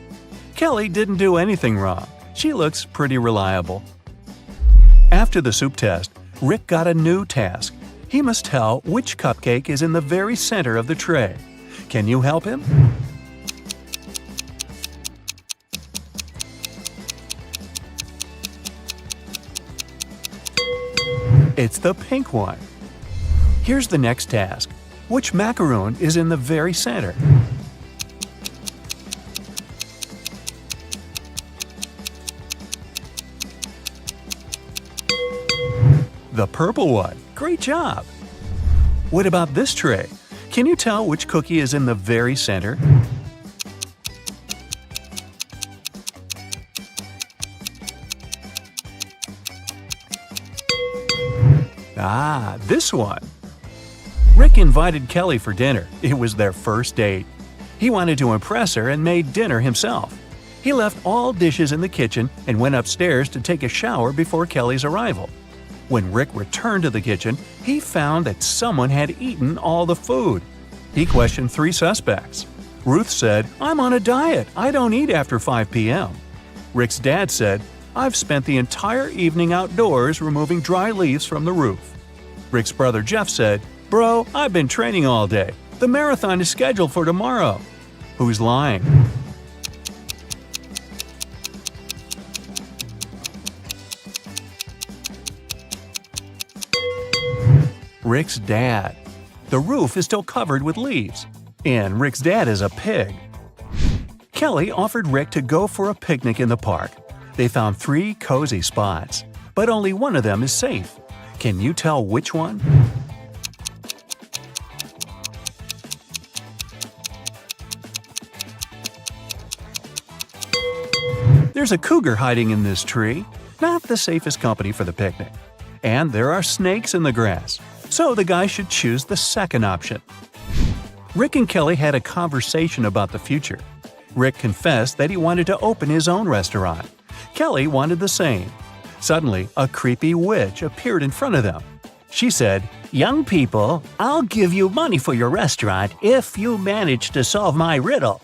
Kelly didn't do anything wrong. She looks pretty reliable. After the soup test, Rick got a new task. He must tell which cupcake is in the very center of the tray. Can you help him? It's the pink one. Here's the next task. Which macaroon is in the very center? The purple one. Great job! What about this tray? Can you tell which cookie is in the very center? Ah, this one! Rick invited Kelly for dinner. It was their first date. He wanted to impress her and made dinner himself. He left all dishes in the kitchen and went upstairs to take a shower before Kelly's arrival. When Rick returned to the kitchen, he found that someone had eaten all the food. He questioned 3 suspects. Ruth said, "I'm on a diet. I don't eat after 5 p.m." Rick's dad said, "I've spent the entire evening outdoors removing dry leaves from the roof." Rick's brother Jeff said, "Bro, I've been training all day. The marathon is scheduled for tomorrow." Who's lying? Rick's dad. The roof is still covered with leaves. And Rick's dad is a pig. Kelly offered Rick to go for a picnic in the park. They found 3 cozy spots, but only one of them is safe. Can you tell which one? There's a cougar hiding in this tree. Not the safest company for the picnic. And there are snakes in the grass. So the guy should choose the second option. Rick and Kelly had a conversation about the future. Rick confessed that he wanted to open his own restaurant. Kelly wanted the same. Suddenly, a creepy witch appeared in front of them. She said, "Young people, I'll give you money for your restaurant if you manage to solve my riddle."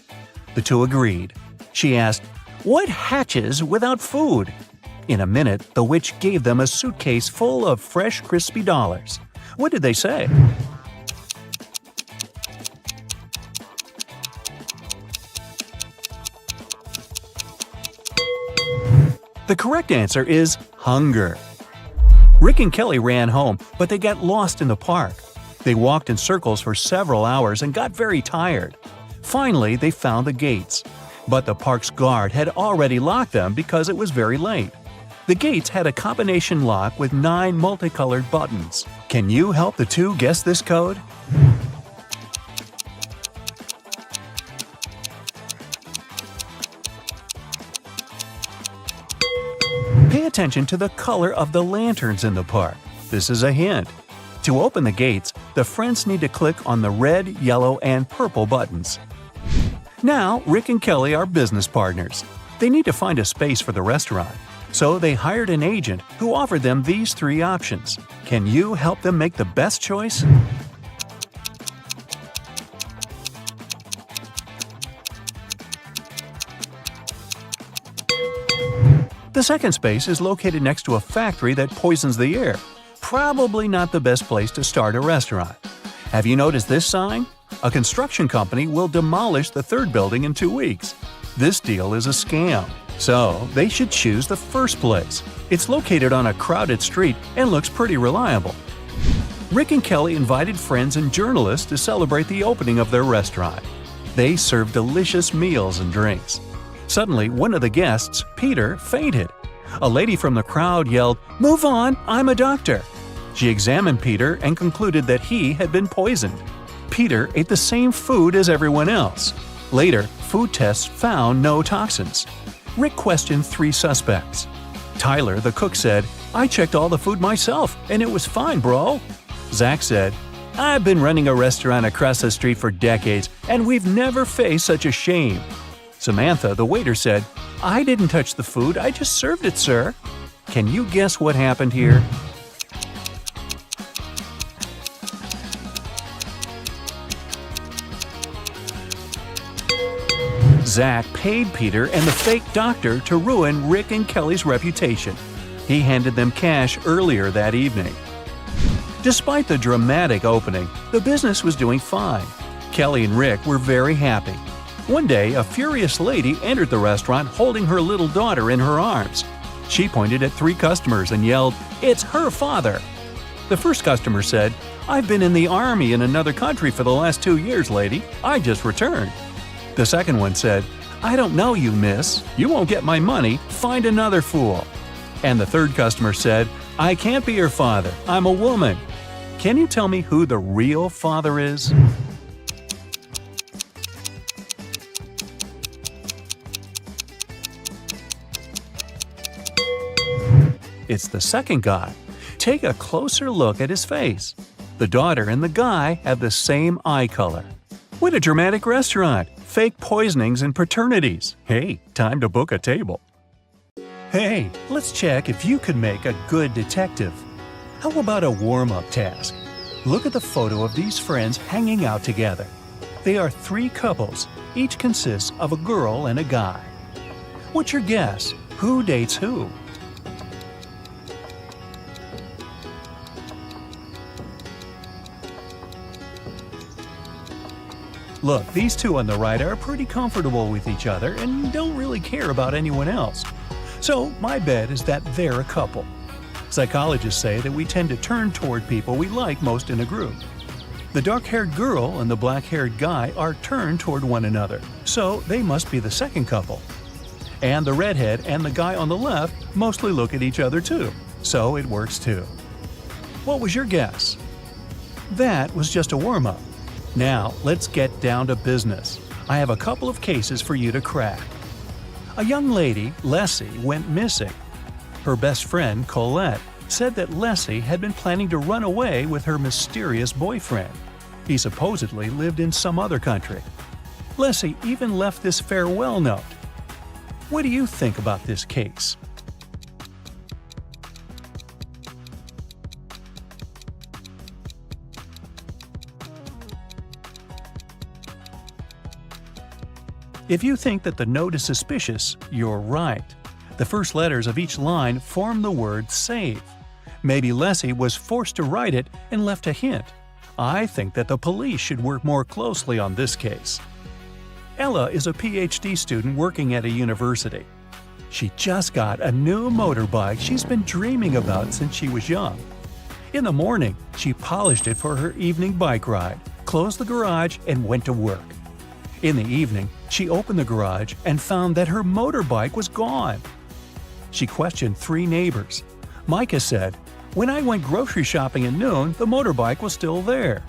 The 2 agreed. She asked, "What hatches without food?" In a minute, the witch gave them a suitcase full of fresh, crispy dollars. What did they say? The correct answer is hunger. Rick and Kelly ran home, but they got lost in the park. They walked in circles for several hours and got very tired. Finally, they found the gates. But the park's guard had already locked them because it was very late. The gates had a combination lock with 9 multicolored buttons. Can you help the 2 guess this code? Pay attention to the color of the lanterns in the park. This is a hint. To open the gates, the friends need to click on the red, yellow, and purple buttons. Now, Rick and Kelly are business partners. They need to find a space for the restaurant. So they hired an agent who offered them these 3 options. Can you help them make the best choice? The second space is located next to a factory that poisons the air. Probably not the best place to start a restaurant. Have you noticed this sign? A construction company will demolish the third building in 2 weeks. This deal is a scam, so they should choose the first place. It's located on a crowded street and looks pretty reliable. Rick and Kelly invited friends and journalists to celebrate the opening of their restaurant. They served delicious meals and drinks. Suddenly, one of the guests, Peter, fainted. A lady from the crowd yelled, "Move on, I'm a doctor." She examined Peter and concluded that he had been poisoned. Peter ate the same food as everyone else. Later, food tests found no toxins. Rick questioned 3 suspects. Tyler, the cook, said, "I checked all the food myself, and it was fine, bro." Zach said, "I've been running a restaurant across the street for decades, and we've never faced such a shame." Samantha, the waiter, said, "I didn't touch the food, I just served it, sir." Can you guess what happened here? Zach paid Peter and the fake doctor to ruin Rick and Kelly's reputation. He handed them cash earlier that evening. Despite the dramatic opening, the business was doing fine. Kelly and Rick were very happy. One day, a furious lady entered the restaurant holding her little daughter in her arms. She pointed at 3 customers and yelled, "It's her father!" The first customer said, "I've been in the army in another country for the last 2 years, lady. I just returned." The second one said, "I don't know you, miss. You won't get my money. Find another fool." And the third customer said, "I can't be your father. I'm a woman." Can you tell me who the real father is? It's the second guy. Take a closer look at his face. The daughter and the guy have the same eye color. What a dramatic restaurant! Fake poisonings and paternities. Hey, time to book a table. Hey, let's check if you could make a good detective. How about a warm-up task? Look at the photo of these friends hanging out together. They are 3 couples. Each consists of a girl and a guy. What's your guess? Who dates who? Look, these 2 on the right are pretty comfortable with each other and don't really care about anyone else. So my bet is that they're a couple. Psychologists say that we tend to turn toward people we like most in a group. The dark-haired girl and the black-haired guy are turned toward one another, so they must be the second couple. And the redhead and the guy on the left mostly look at each other too, so it works too. What was your guess? That was just a warm-up. Now, let's get down to business. I have a couple of cases for you to crack. A young lady, Leslie, went missing. Her best friend, Colette, said that Leslie had been planning to run away with her mysterious boyfriend. He supposedly lived in some other country. Leslie even left this farewell note. What do you think about this case? If you think that the note is suspicious, you're right. The first letters of each line form the word save. Maybe Leslie was forced to write it and left a hint. I think that the police should work more closely on this case. Ella is a PhD student working at a university. She just got a new motorbike she's been dreaming about since she was young. In the morning, she polished it for her evening bike ride, closed the garage, and went to work. In the evening, she opened the garage and found that her motorbike was gone. She questioned 3 neighbors. Micah said, "When I went grocery shopping at noon, the motorbike was still there."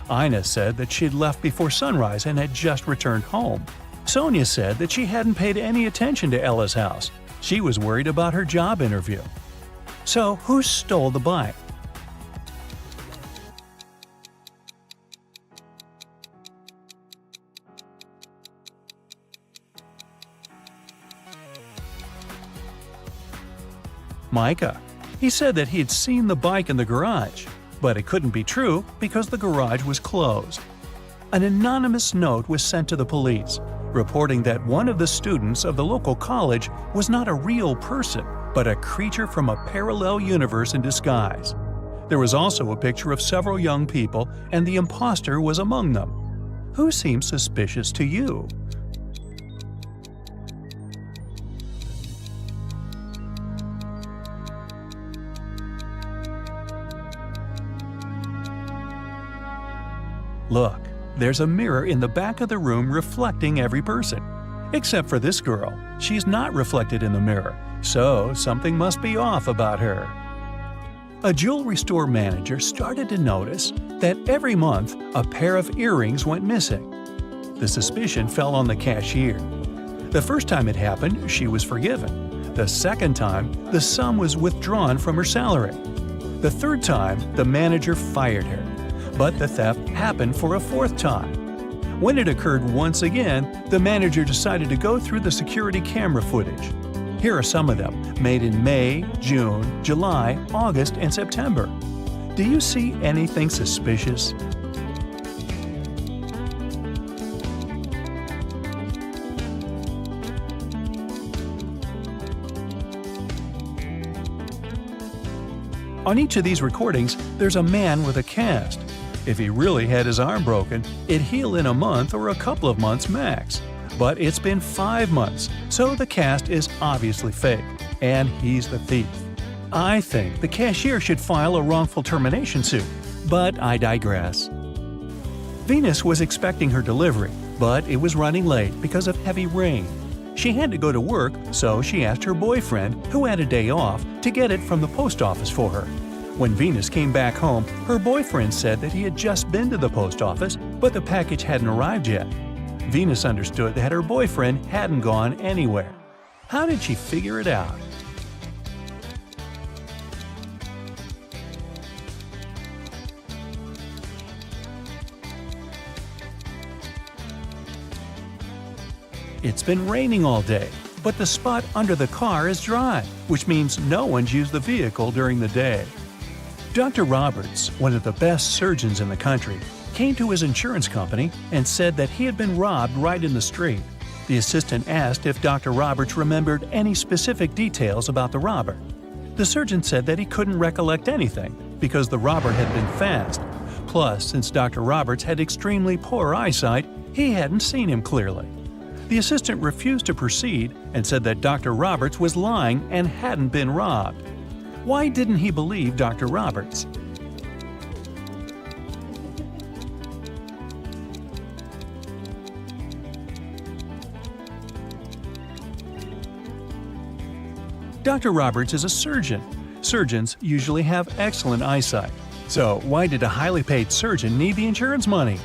Ina said that she'd left before sunrise and had just returned home. Sonia said that she hadn't paid any attention to Ella's house. She was worried about her job interview. So, who stole the bike? Micah. He said that he had seen the bike in the garage, but it couldn't be true because the garage was closed. An anonymous note was sent to the police, reporting that one of the students of the local college was not a real person, but a creature from a parallel universe in disguise. There was also a picture of several young people, and the imposter was among them. Who seems suspicious to you? Look, there's a mirror in the back of the room reflecting every person. Except for this girl. She's not reflected in the mirror, so something must be off about her. A jewelry store manager started to notice that every month a pair of earrings went missing. The suspicion fell on the cashier. The first time it happened, she was forgiven. The second time, the sum was withdrawn from her salary. The third time, the manager fired her. But the theft happened for a fourth time. When it occurred once again, the manager decided to go through the security camera footage. Here are some of them, made in May, June, July, August, and September. Do you see anything suspicious? On each of these recordings, there's a man with a cast. If he really had his arm broken, it'd heal in a month or a couple of months max. But it's been 5 months, so the cast is obviously fake, and he's the thief. I think the cashier should file a wrongful termination suit, but I digress. Venus was expecting her delivery, but it was running late because of heavy rain. She had to go to work, so she asked her boyfriend, who had a day off, to get it from the post office for her. When Venus came back home, her boyfriend said that he had just been to the post office, but the package hadn't arrived yet. Venus understood that her boyfriend hadn't gone anywhere. How did she figure it out? It's been raining all day, but the spot under the car is dry, which means no one's used the vehicle during the day. Dr. Roberts, one of the best surgeons in the country, came to his insurance company and said that he had been robbed right in the street. The assistant asked if Dr. Roberts remembered any specific details about the robber. The surgeon said that he couldn't recollect anything because the robber had been fast. Plus, since Dr. Roberts had extremely poor eyesight, he hadn't seen him clearly. The assistant refused to proceed and said that Dr. Roberts was lying and hadn't been robbed. Why didn't he believe Dr. Roberts? Dr. Roberts is a surgeon. Surgeons usually have excellent eyesight. So why did a highly paid surgeon need the insurance money?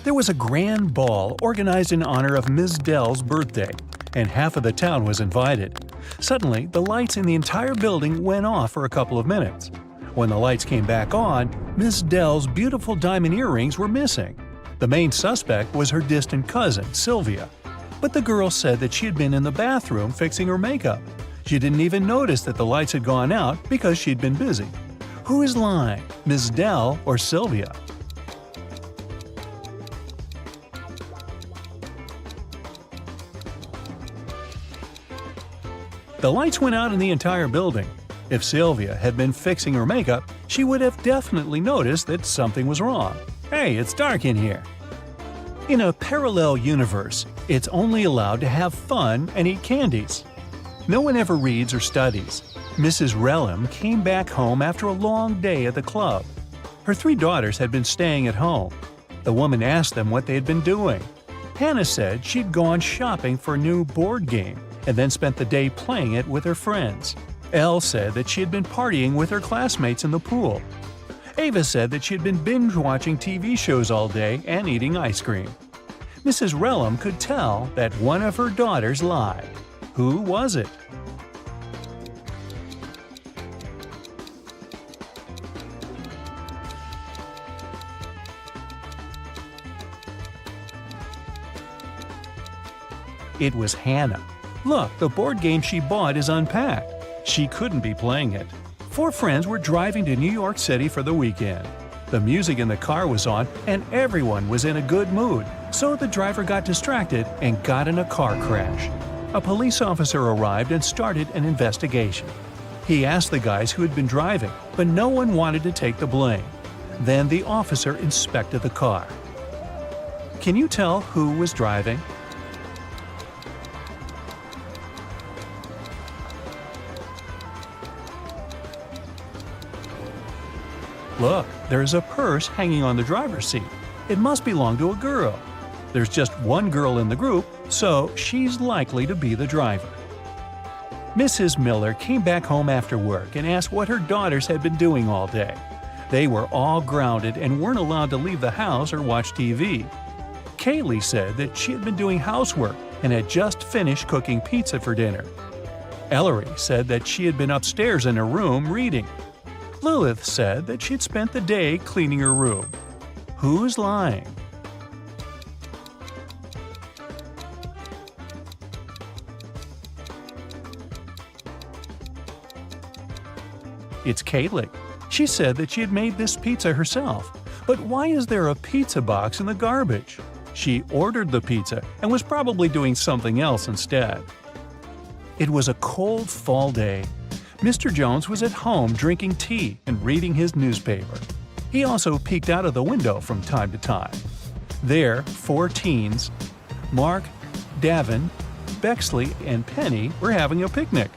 There was a grand ball organized in honor of Ms. Dell's birthday, and half of the town was invited. Suddenly, the lights in the entire building went off for a couple of minutes. When the lights came back on, Ms. Dell's beautiful diamond earrings were missing. The main suspect was her distant cousin, Sylvia. But the girl said that she had been in the bathroom fixing her makeup. She didn't even notice that the lights had gone out because she'd been busy. Who is lying, Ms. Dell or Sylvia? The lights went out in the entire building. If Sylvia had been fixing her makeup, she would have definitely noticed that something was wrong. Hey, it's dark in here. In a parallel universe, it's only allowed to have fun and eat candies. No one ever reads or studies. Mrs. Relham came back home after a long day at the club. Her 3 daughters had been staying at home. The woman asked them what they had been doing. Hannah said she'd gone shopping for a new board game and then spent the day playing it with her friends. Elle said that she had been partying with her classmates in the pool. Ava said that she had been binge-watching TV shows all day and eating ice cream. Mrs. Relham could tell that one of her daughters lied. Who was it? It was Hannah. Look, the board game she bought is unpacked. She couldn't be playing it. 4 friends were driving to New York City for the weekend. The music in the car was on and everyone was in a good mood, so the driver got distracted and got in a car crash. A police officer arrived and started an investigation. He asked the guys who had been driving, but no one wanted to take the blame. Then the officer inspected the car. Can you tell who was driving? Look, there's a purse hanging on the driver's seat. It must belong to a girl. There's just one girl in the group, so she's likely to be the driver. Mrs. Miller came back home after work and asked what her daughters had been doing all day. They were all grounded and weren't allowed to leave the house or watch TV. Kaylee said that she had been doing housework and had just finished cooking pizza for dinner. Ellery said that she had been upstairs in her room reading. Lilith said that she had spent the day cleaning her room. Who's lying? It's Kaylee. She said that she had made this pizza herself. But why is there a pizza box in the garbage? She ordered the pizza and was probably doing something else instead. It was a cold fall day. Mr. Jones was at home drinking tea and reading his newspaper. He also peeked out of the window from time to time. There, 4 teens, Mark, Davin, Bexley, and Penny were having a picnic.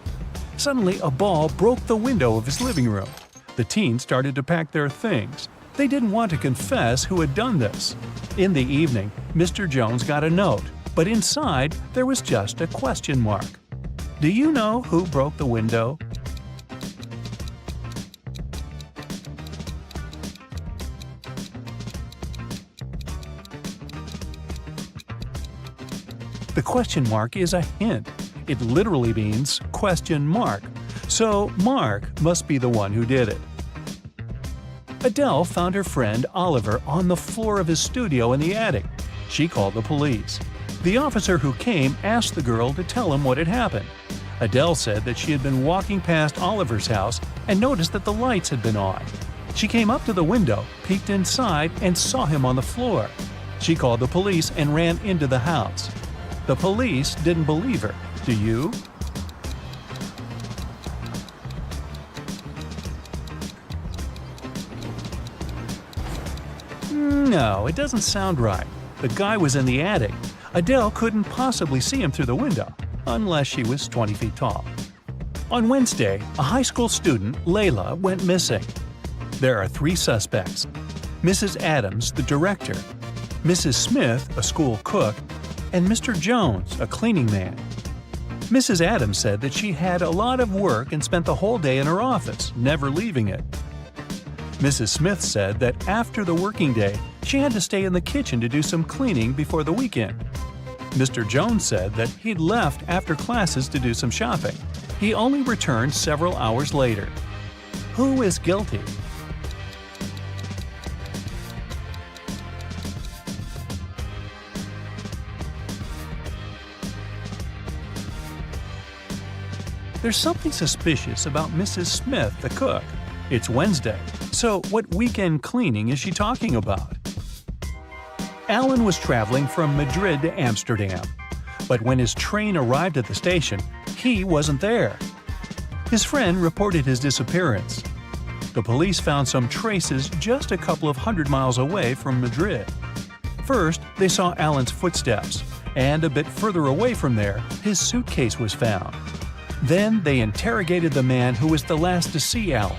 Suddenly, a ball broke the window of his living room. The teens started to pack their things. They didn't want to confess who had done this. In the evening, Mr. Jones got a note, but inside there was just a question mark. Do you know who broke the window? The question mark is a hint. It literally means question mark. So Mark must be the one who did it. Adele found her friend Oliver on the floor of his studio in the attic. She called the police. The officer who came asked the girl to tell him what had happened. Adele said that she had been walking past Oliver's house and noticed that the lights had been on. She came up to the window, peeked inside, and saw him on the floor. She called the police and ran into the house. The police didn't believe her. Do you? No, it doesn't sound right. The guy was in the attic. Adele couldn't possibly see him through the window, unless she was 20 feet tall. On Wednesday, a high school student, Layla, went missing. There are 3 suspects: Mrs. Adams, the director, Mrs. Smith, a school cook, and Mr. Jones, a cleaning man. Mrs. Adams said that she had a lot of work and spent the whole day in her office, never leaving it. Mrs. Smith said that after the working day, she had to stay in the kitchen to do some cleaning before the weekend. Mr. Jones said that he'd left after classes to do some shopping. He only returned several hours later. Who is guilty? There's something suspicious about Mrs. Smith, the cook. It's Wednesday, so what weekend cleaning is she talking about? Alan was traveling from Madrid to Amsterdam, but when his train arrived at the station, he wasn't there. His friend reported his disappearance. The police found some traces just a couple of 100 miles away from Madrid. First, they saw Alan's footsteps, and a bit further away from there, his suitcase was found. Then they interrogated the man who was the last to see Alan.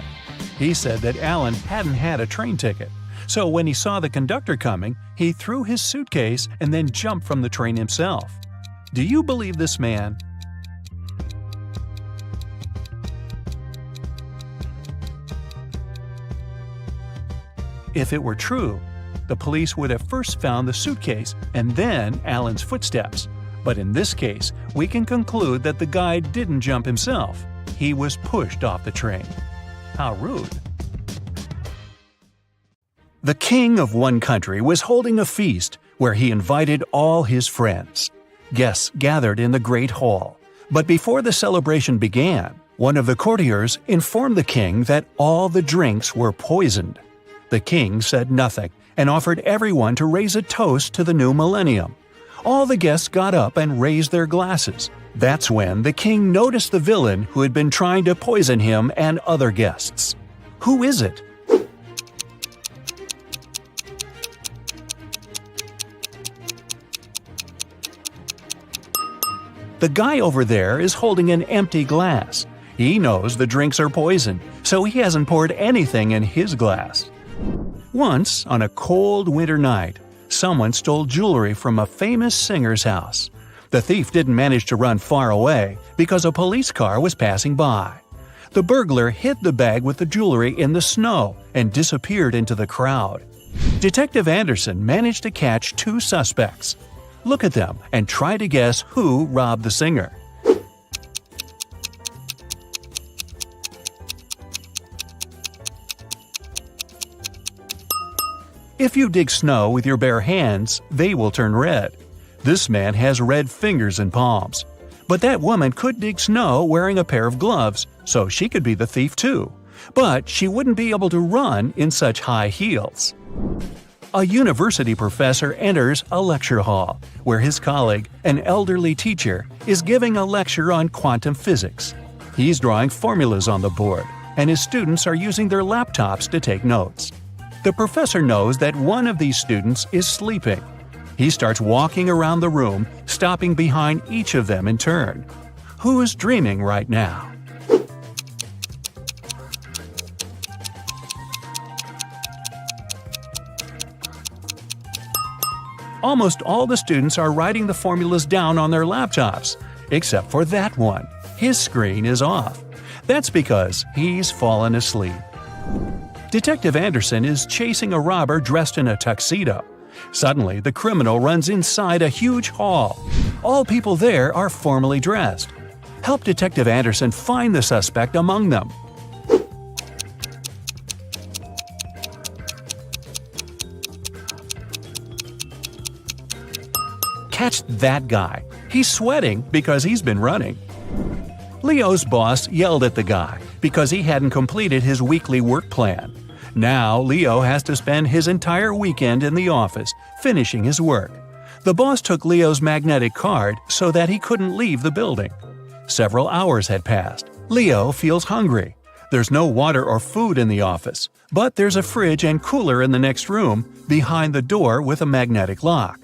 He said that Alan hadn't had a train ticket, so when he saw the conductor coming, he threw his suitcase and then jumped from the train himself. Do you believe this man? If it were true, the police would have first found the suitcase and then Alan's footsteps. But in this case, we can conclude that the guy didn't jump himself. He was pushed off the train. How rude. The king of one country was holding a feast where he invited all his friends. Guests gathered in the great hall. But before the celebration began, one of the courtiers informed the king that all the drinks were poisoned. The king said nothing and offered everyone to raise a toast to the new millennium. All the guests got up and raised their glasses. That's when the king noticed the villain who had been trying to poison him and other guests. Who is it? The guy over there is holding an empty glass. He knows the drinks are poison, so he hasn't poured anything in his glass. Once, on a cold winter night, someone stole jewelry from a famous singer's house. The thief didn't manage to run far away because a police car was passing by. The burglar hid the bag with the jewelry in the snow and disappeared into the crowd. Detective Anderson managed to catch 2 suspects. Look at them and try to guess who robbed the singer. If you dig snow with your bare hands, they will turn red. This man has red fingers and palms. But that woman could dig snow wearing a pair of gloves, so she could be the thief too. But she wouldn't be able to run in such high heels. A university professor enters a lecture hall, where his colleague, an elderly teacher, is giving a lecture on quantum physics. He's drawing formulas on the board, and his students are using their laptops to take notes. The professor knows that one of these students is sleeping. He starts walking around the room, stopping behind each of them in turn. Who's dreaming right now? Almost all the students are writing the formulas down on their laptops, except for that one. His screen is off. That's because he's fallen asleep. Detective Anderson is chasing a robber dressed in a tuxedo. Suddenly, the criminal runs inside a huge hall. All people there are formally dressed. Help Detective Anderson find the suspect among them. Catch that guy. He's sweating because he's been running. Leo's boss yelled at the guy because he hadn't completed his weekly work plan. Now Leo has to spend his entire weekend in the office, finishing his work. The boss took Leo's magnetic card so that he couldn't leave the building. Several hours had passed. Leo feels hungry. There's no water or food in the office, but there's a fridge and cooler in the next room, behind the door with a magnetic lock.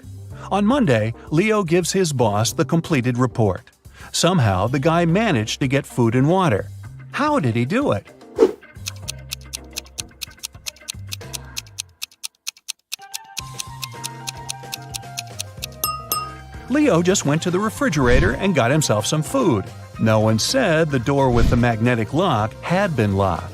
On Monday, Leo gives his boss the completed report. Somehow, the guy managed to get food and water. How did he do it? Leo just went to the refrigerator and got himself some food. No one said the door with the magnetic lock had been locked.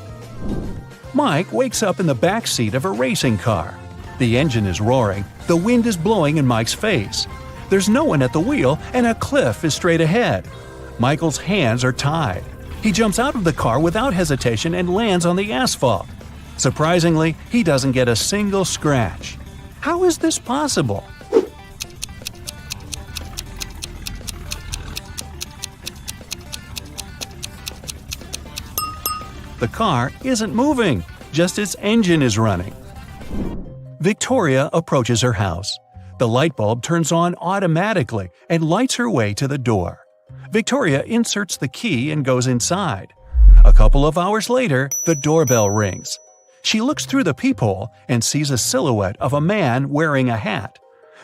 Mike wakes up in the back seat of a racing car. The engine is roaring, the wind is blowing in Mike's face. There's no one at the wheel and a cliff is straight ahead. Michael's hands are tied. He jumps out of the car without hesitation and lands on the asphalt. Surprisingly, he doesn't get a single scratch. How is this possible? The car isn't moving, just its engine is running. Victoria approaches her house. The light bulb turns on automatically and lights her way to the door. Victoria inserts the key and goes inside. A couple of hours later, the doorbell rings. She looks through the peephole and sees a silhouette of a man wearing a hat.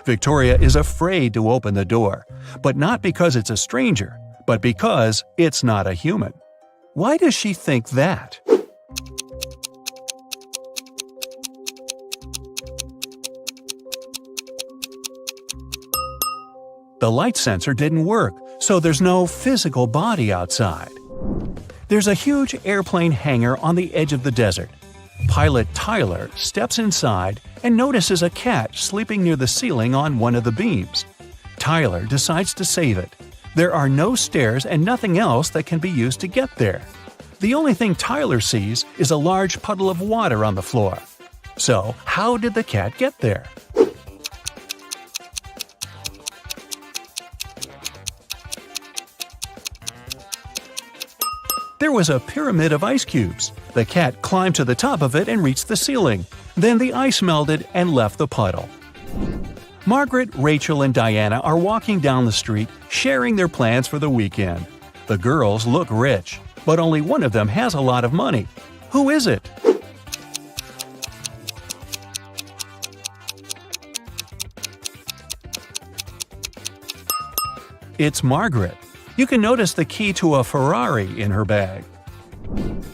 Victoria is afraid to open the door, but not because it's a stranger, but because it's not a human. Why does she think that? The light sensor didn't work, so there's no physical body outside. There's a huge airplane hangar on the edge of the desert. Pilot Tyler steps inside and notices a cat sleeping near the ceiling on one of the beams. Tyler decides to save it. There are no stairs and nothing else that can be used to get there. The only thing Tyler sees is a large puddle of water on the floor. So, how did the cat get there? There was a pyramid of ice cubes. The cat climbed to the top of it and reached the ceiling. Then the ice melted and left the puddle. Margaret, Rachel, and Diana are walking down the street, sharing their plans for the weekend. The girls look rich, but only one of them has a lot of money. Who is it? It's Margaret. You can notice the key to a Ferrari in her bag.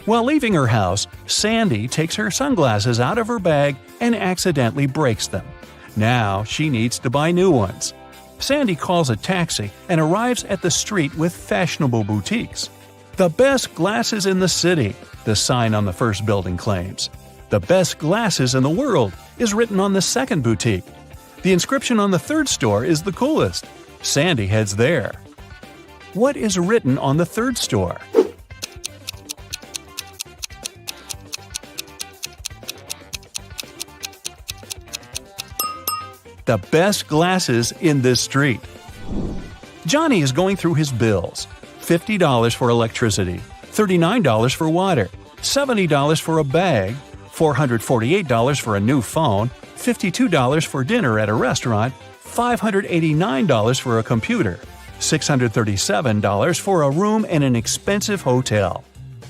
While leaving her house, Sandy takes her sunglasses out of her bag and accidentally breaks them. Now she needs to buy new ones. Sandy calls a taxi and arrives at the street with fashionable boutiques. "The best glasses in the city," the sign on the first building claims. "The best glasses in the world" is written on the second boutique. The inscription on the third store is the coolest. Sandy heads there. What is written on the third store? The best glasses in this street. Johnny is going through his bills. $50 for electricity, $39 for water, $70 for a bag, $448 for a new phone, $52 for dinner at a restaurant, $589 for a computer, $637 for a room in an expensive hotel.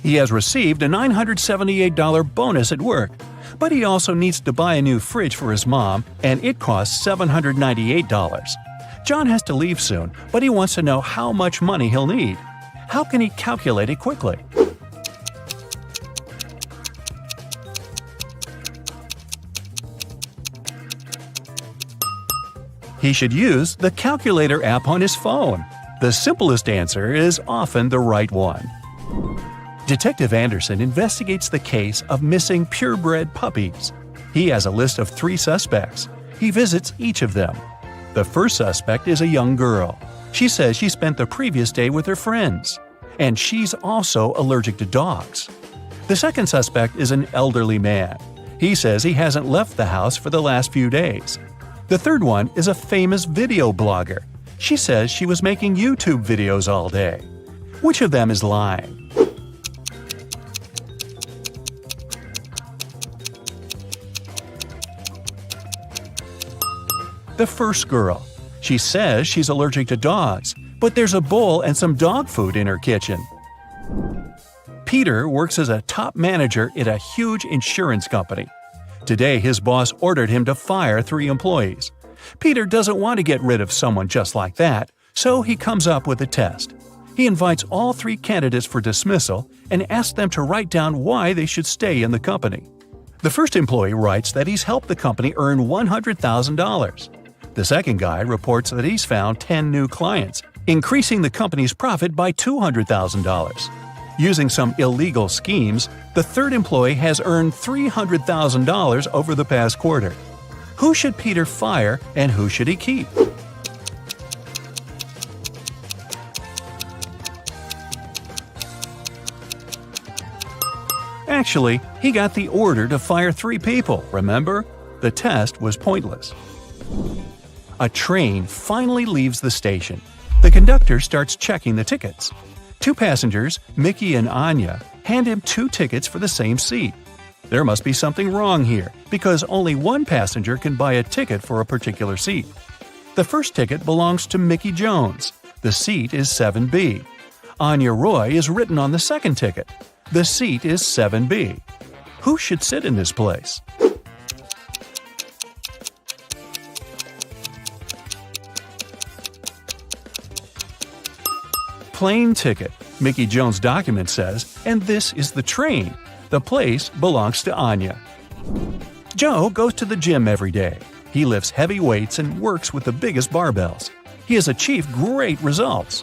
He has received a $978 bonus at work, but he also needs to buy a new fridge for his mom, and it costs $798. John has to leave soon, but he wants to know how much money he'll need. How can he calculate it quickly? He should use the calculator app on his phone. The simplest answer is often the right one. Detective Anderson investigates the case of missing purebred puppies. He has a list of 3 suspects. He visits each of them. The first suspect is a young girl. She says she spent the previous day with her friends. And she's also allergic to dogs. The second suspect is an elderly man. He says he hasn't left the house for the last few days. The third one is a famous video blogger. She says she was making YouTube videos all day. Which of them is lying? The first girl. She says she's allergic to dogs, but there's a bowl and some dog food in her kitchen. Peter works as a top manager at a huge insurance company. Today, his boss ordered him to fire 3 employees. Peter doesn't want to get rid of someone just like that, so he comes up with a test. He invites all 3 candidates for dismissal and asks them to write down why they should stay in the company. The first employee writes that he's helped the company earn $100,000. The second guy reports that he's found 10 new clients, increasing the company's profit by $200,000. Using some illegal schemes, the third employee has earned $300,000 over the past quarter. Who should Peter fire and who should he keep? Actually, he got the order to fire 3 people, remember? The test was pointless. A train finally leaves the station. The conductor starts checking the tickets. 2 passengers, Mickey and Anya, hand him 2 tickets for the same seat. There must be something wrong here, because only one passenger can buy a ticket for a particular seat. The first ticket belongs to Mickey Jones. The seat is 7B. Anya Roy is written on the second ticket. The seat is 7B. Who should sit in this place? Plane ticket, Mickey Jones' document says, and this is the train. The place belongs to Anya. Joe goes to the gym every day. He lifts heavy weights and works with the biggest barbells. He has achieved great results.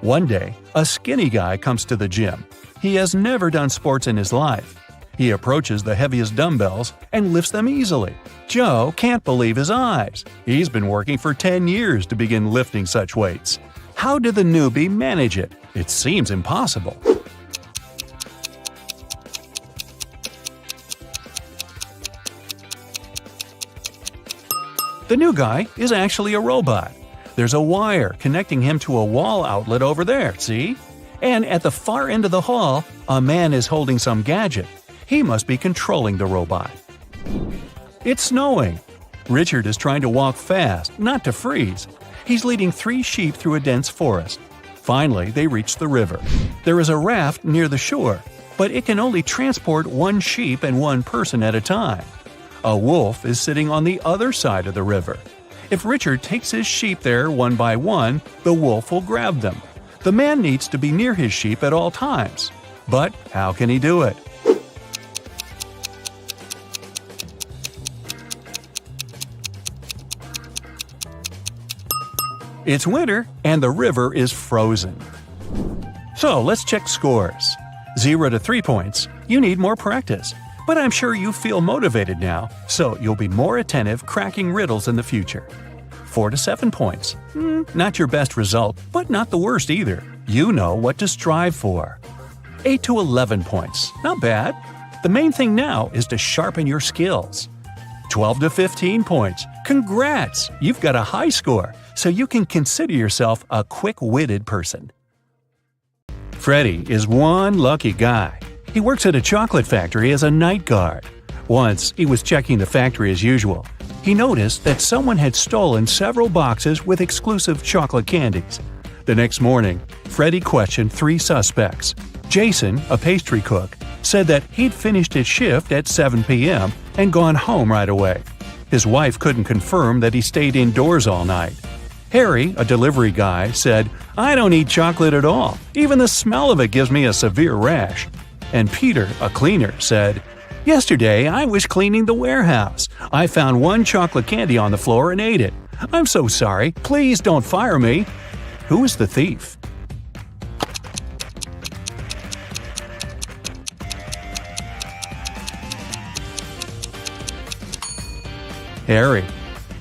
One day, a skinny guy comes to the gym. He has never done sports in his life. He approaches the heaviest dumbbells and lifts them easily. Joe can't believe his eyes. He's been working for 10 years to begin lifting such weights. How did the newbie manage it? It seems impossible. The new guy is actually a robot. There's a wire connecting him to a wall outlet over there, see? And at the far end of the hall, a man is holding some gadget. He must be controlling the robot. It's snowing. Richard is trying to walk fast, not to freeze. He's leading 3 sheep through a dense forest. Finally, they reach the river. There is a raft near the shore, but it can only transport 1 sheep and 1 person at a time. A wolf is sitting on the other side of the river. If Richard takes his sheep there one by one, the wolf will grab them. The man needs to be near his sheep at all times. But how can he do it? It's winter and the river is frozen. So let's check scores. 0 to 3 points. You need more practice. But I'm sure you feel motivated now, so you'll be more attentive cracking riddles in the future. 4 to 7 points. Not your best result, but not the worst either. You know what to strive for. 8 to 11 points. Not bad. The main thing now is to sharpen your skills. 12 to 15 points. Congrats! You've got a high score, so you can consider yourself a quick-witted person. Freddie is one lucky guy. He works at a chocolate factory as a night guard. Once, he was checking the factory as usual. He noticed that someone had stolen several boxes with exclusive chocolate candies. The next morning, Freddie questioned 3 suspects. Jason, a pastry cook, said that he'd finished his shift at 7 p.m. and gone home right away. His wife couldn't confirm that he stayed indoors all night. Harry, a delivery guy, said, "I don't eat chocolate at all. Even the smell of it gives me a severe rash." And Peter, a cleaner, said, "Yesterday I was cleaning the warehouse. I found 1 chocolate candy on the floor and ate it. I'm so sorry. Please don't fire me." Who is the thief? Harry.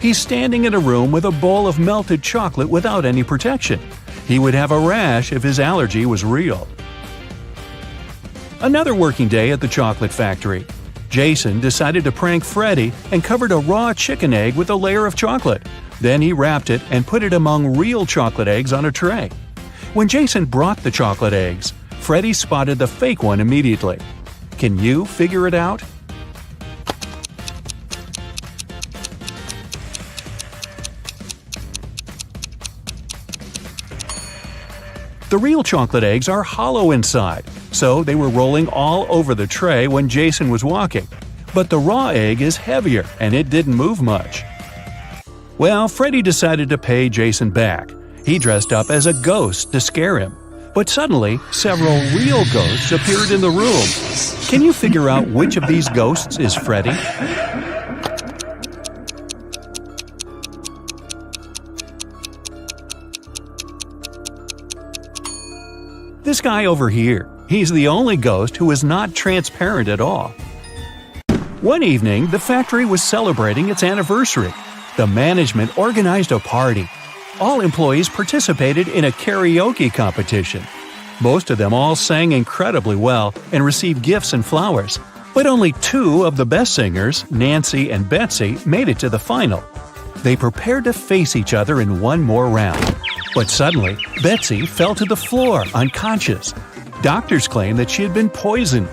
He's standing in a room with a bowl of melted chocolate without any protection. He would have a rash if his allergy was real. Another working day at the chocolate factory. Jason decided to prank Freddie and covered a raw chicken egg with a layer of chocolate. Then he wrapped it and put it among real chocolate eggs on a tray. When Jason brought the chocolate eggs, Freddie spotted the fake one immediately. Can you figure it out? The real chocolate eggs are hollow inside, so they were rolling all over the tray when Jason was walking. But the raw egg is heavier, and it didn't move much. Well, Freddie decided to pay Jason back. He dressed up as a ghost to scare him. But suddenly, several real ghosts appeared in the room. Can you figure out which of these ghosts is Freddie? This guy over here. He's the only ghost who is not transparent at all. One evening, the factory was celebrating its anniversary. The management organized a party. All employees participated in a karaoke competition. Most of them all sang incredibly well and received gifts and flowers. But only 2 of the best singers, Nancy and Betsy, made it to the final. They prepared to face each other in one more round. But suddenly, Betsy fell to the floor, unconscious. Doctors claimed that she had been poisoned.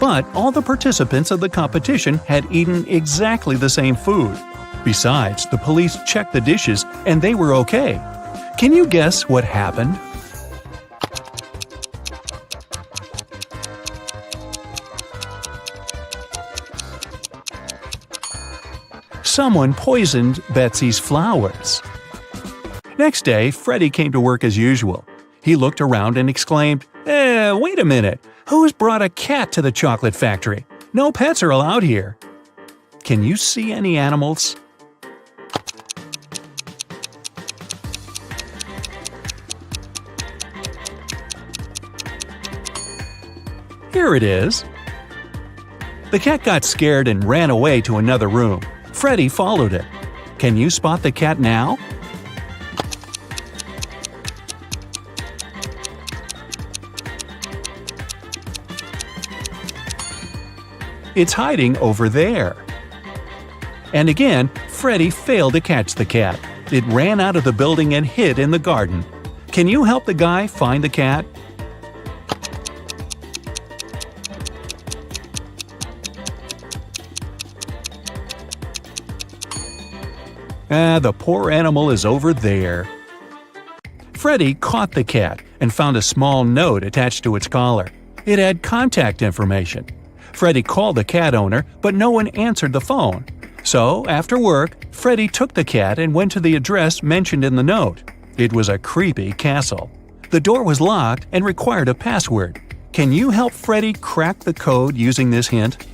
But all the participants of the competition had eaten exactly the same food. Besides, the police checked the dishes and they were okay. Can you guess what happened? Someone poisoned Betsy's flowers. Next day, Freddie came to work as usual. He looked around and exclaimed, wait a minute, who's brought a cat to the chocolate factory? No pets are allowed here." Can you see any animals? Here it is. The cat got scared and ran away to another room. Freddie followed it. Can you spot the cat now? It's hiding over there. And again, Freddie failed to catch the cat. It ran out of the building and hid in the garden. Can you help the guy find the cat? The poor animal is over there. Freddy caught the cat and found a small note attached to its collar. It had contact information. Freddy called the cat owner, but no one answered the phone. So, after work, Freddy took the cat and went to the address mentioned in the note. It was a creepy castle. The door was locked and required a password. Can you help Freddy crack the code using this hint?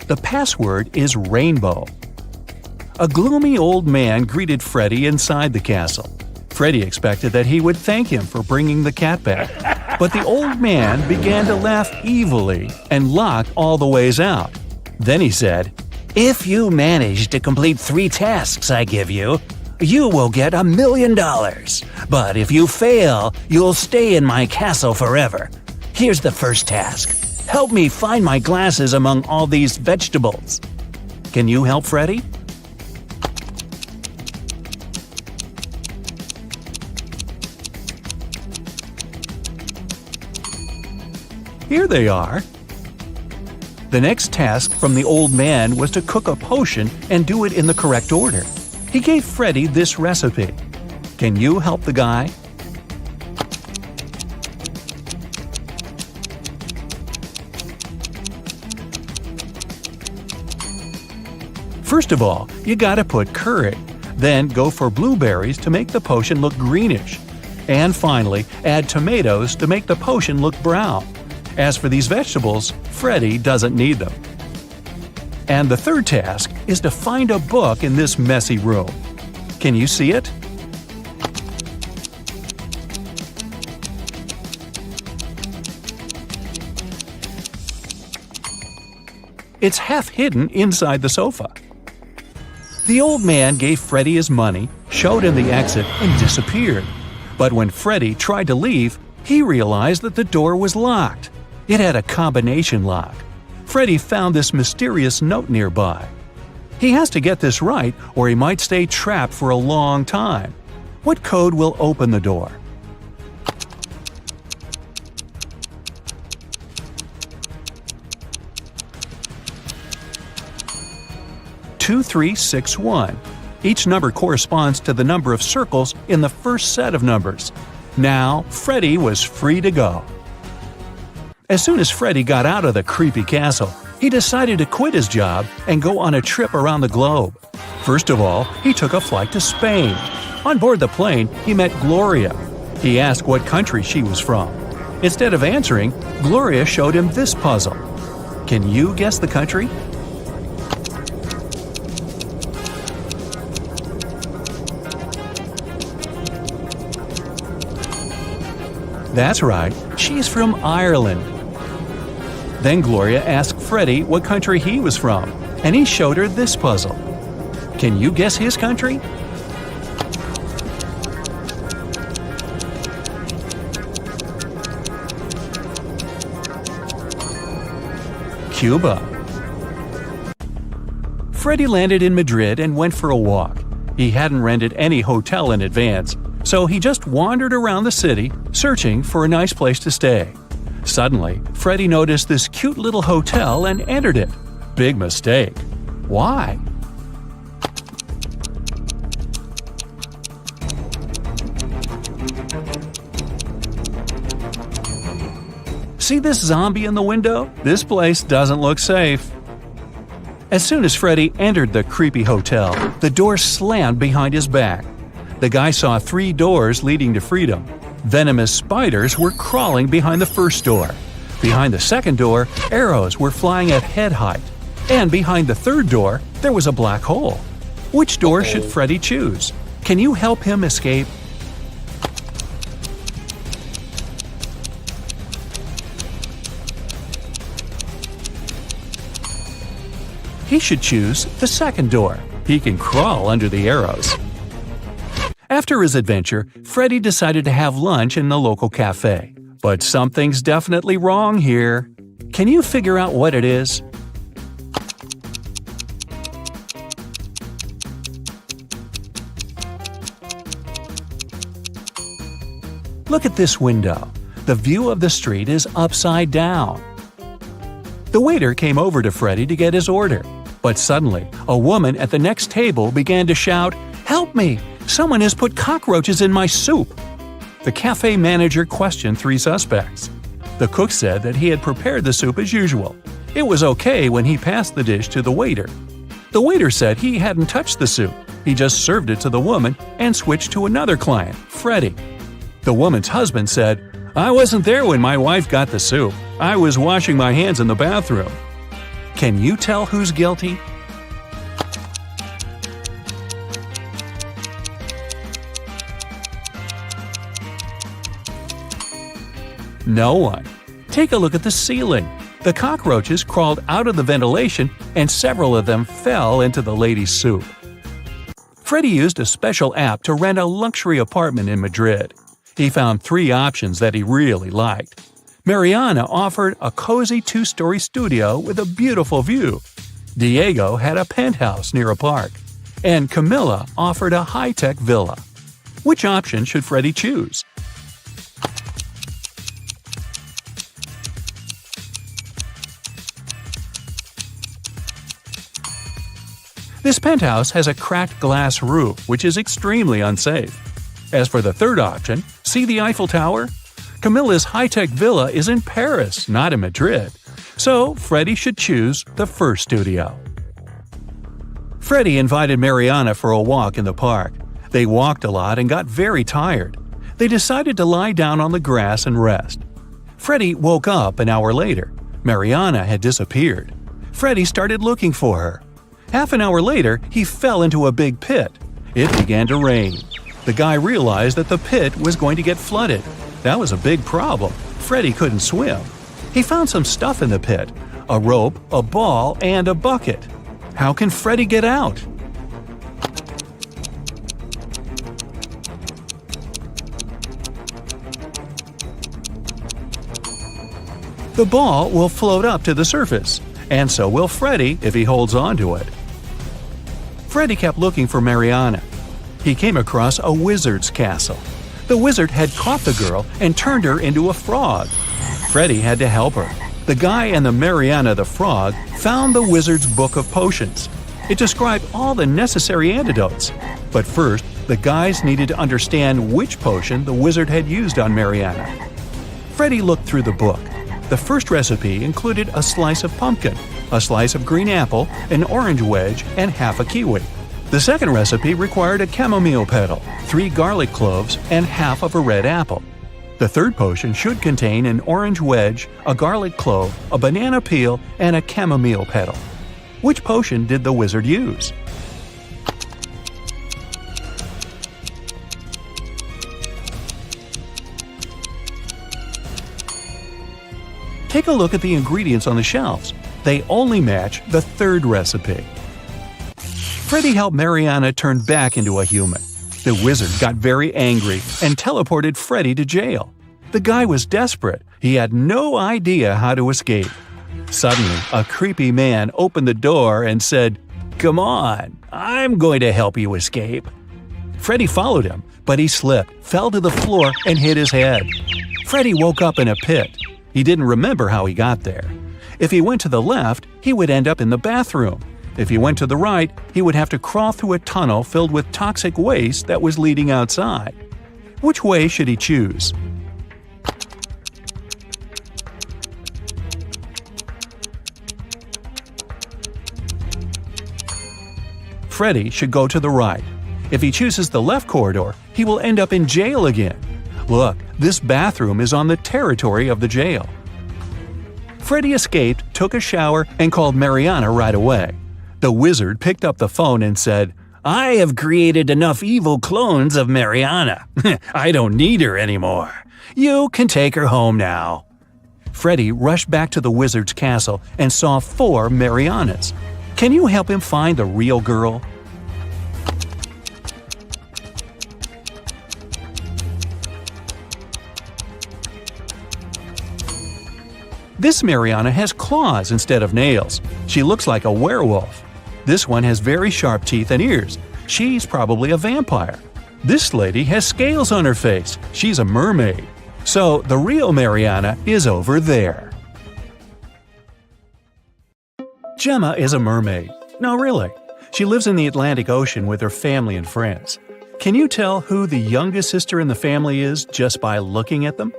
The password is rainbow. A gloomy old man greeted Freddy inside the castle. Freddy expected that he would thank him for bringing the cat back. But the old man began to laugh evilly and locked all the ways out. Then he said, "If you manage to complete 3 tasks I give you, you will get $1 million. But if you fail, you'll stay in my castle forever. Here's the first task. Help me find my glasses among all these vegetables." Can you help Freddy? Here they are. The next task from the old man was to cook a potion and do it in the correct order. He gave Freddy this recipe. Can you help the guy? First of all, you gotta put curry. Then go for blueberries to make the potion look greenish. And finally, add tomatoes to make the potion look brown. As for these vegetables, Freddy doesn't need them. And the third task is to find a book in this messy room. Can you see it? It's half hidden inside the sofa. The old man gave Freddy his money, showed him the exit, and disappeared. But when Freddy tried to leave, he realized that the door was locked. It had a combination lock. Freddy found this mysterious note nearby. He has to get this right or he might stay trapped for a long time. What code will open the door? "2361. Each number corresponds to the number of circles in the first set of numbers. Now, Freddy was free to go. As soon as Freddy got out of the creepy castle, he decided to quit his job and go on a trip around the globe. First of all, he took a flight to Spain. On board the plane, he met Gloria. He asked what country she was from. Instead of answering, Gloria showed him this puzzle. Can you guess the country? That's right, she's from Ireland. Then Gloria asked Freddy what country he was from, and he showed her this puzzle. Can you guess his country? Cuba. Freddy landed in Madrid and went for a walk. He hadn't rented any hotel in advance, so he just wandered around the city, searching for a nice place to stay. Suddenly, Freddy noticed this cute little hotel and entered it. Big mistake. Why? See this zombie in the window? This place doesn't look safe. As soon as Freddy entered the creepy hotel, the door slammed behind his back. The guy saw 3 doors leading to freedom. Venomous spiders were crawling behind the first door. Behind the second door, arrows were flying at head height. And behind the third door, there was a black hole. Which door should Freddy choose? Can you help him escape? He should choose the second door. He can crawl under the arrows. After his adventure, Freddy decided to have lunch in the local cafe. But something's definitely wrong here. Can you figure out what it is? Look at this window. The view of the street is upside down. The waiter came over to Freddie to get his order. But suddenly, a woman at the next table began to shout, "Help me! Someone has put cockroaches in my soup!" The cafe manager questioned three suspects. The cook said that he had prepared the soup as usual. It was okay when he passed the dish to the waiter. The waiter said he hadn't touched the soup. He just served it to the woman and switched to another client, Freddie. The woman's husband said, "I wasn't there when my wife got the soup. I was washing my hands in the bathroom." Can you tell who's guilty? No one. Take a look at the ceiling. The cockroaches crawled out of the ventilation and several of them fell into the lady's soup. Freddie used a special app to rent a luxury apartment in Madrid. He found three options that he really liked. Mariana offered a cozy two-story studio with a beautiful view. Diego had a penthouse near a park. And Camilla offered a high-tech villa. Which option should Freddie choose? This penthouse has a cracked glass roof, which is extremely unsafe. As for the third option, see the Eiffel Tower? Camilla's high-tech villa is in Paris, not in Madrid. So, Freddie should choose the first studio. Freddie invited Mariana for a walk in the park. They walked a lot and got very tired. They decided to lie down on the grass and rest. Freddie woke up an hour later. Mariana had disappeared. Freddie started looking for her. Half an hour later, he fell into a big pit. It began to rain. The guy realized that the pit was going to get flooded. That was a big problem. Freddie couldn't swim. He found some stuff in the pit: a rope, a ball, and a bucket. How can Freddie get out? The ball will float up to the surface, and so will Freddie if he holds on to it. Freddie kept looking for Mariana. He came across a wizard's castle. The wizard had caught the girl and turned her into a frog. Freddie had to help her. The guy and the Mariana the frog found the wizard's book of potions. It described all the necessary antidotes. But first, the guys needed to understand which potion the wizard had used on Mariana. Freddie looked through the book. The first recipe included a slice of pumpkin, a slice of green apple, an orange wedge, and half a kiwi. The second recipe required a chamomile petal, 3 garlic cloves, and half of a red apple. The third potion should contain an orange wedge, a garlic clove, a banana peel, and a chamomile petal. Which potion did the wizard use? Take a look at the ingredients on the shelves. They only match the third recipe. Freddie helped Mariana turn back into a human. The wizard got very angry and teleported Freddie to jail. The guy was desperate. He had no idea how to escape. Suddenly, a creepy man opened the door and said, "Come on, I'm going to help you escape." Freddie followed him, but he slipped, fell to the floor, and hit his head. Freddie woke up in a pit. He didn't remember how he got there. If he went to the left, he would end up in the bathroom. If he went to the right, he would have to crawl through a tunnel filled with toxic waste that was leading outside. Which way should he choose? Freddie should go to the right. If he chooses the left corridor, he will end up in jail again. Look, this bathroom is on the territory of the jail. Freddie escaped, took a shower, and called Mariana right away. The wizard picked up the phone and said, "I have created enough evil clones of Mariana. I don't need her anymore. You can take her home now." Freddie rushed back to the wizard's castle and saw 4 Marianas. Can you help him find the real girl? This Mariana has claws instead of nails. She looks like a werewolf. This one has very sharp teeth and ears. She's probably a vampire. This lady has scales on her face. She's a mermaid. So the real Mariana is over there. Gemma is a mermaid. No, really. She lives in the Atlantic Ocean with her family and friends. Can you tell who the youngest sister in the family is just by looking at them?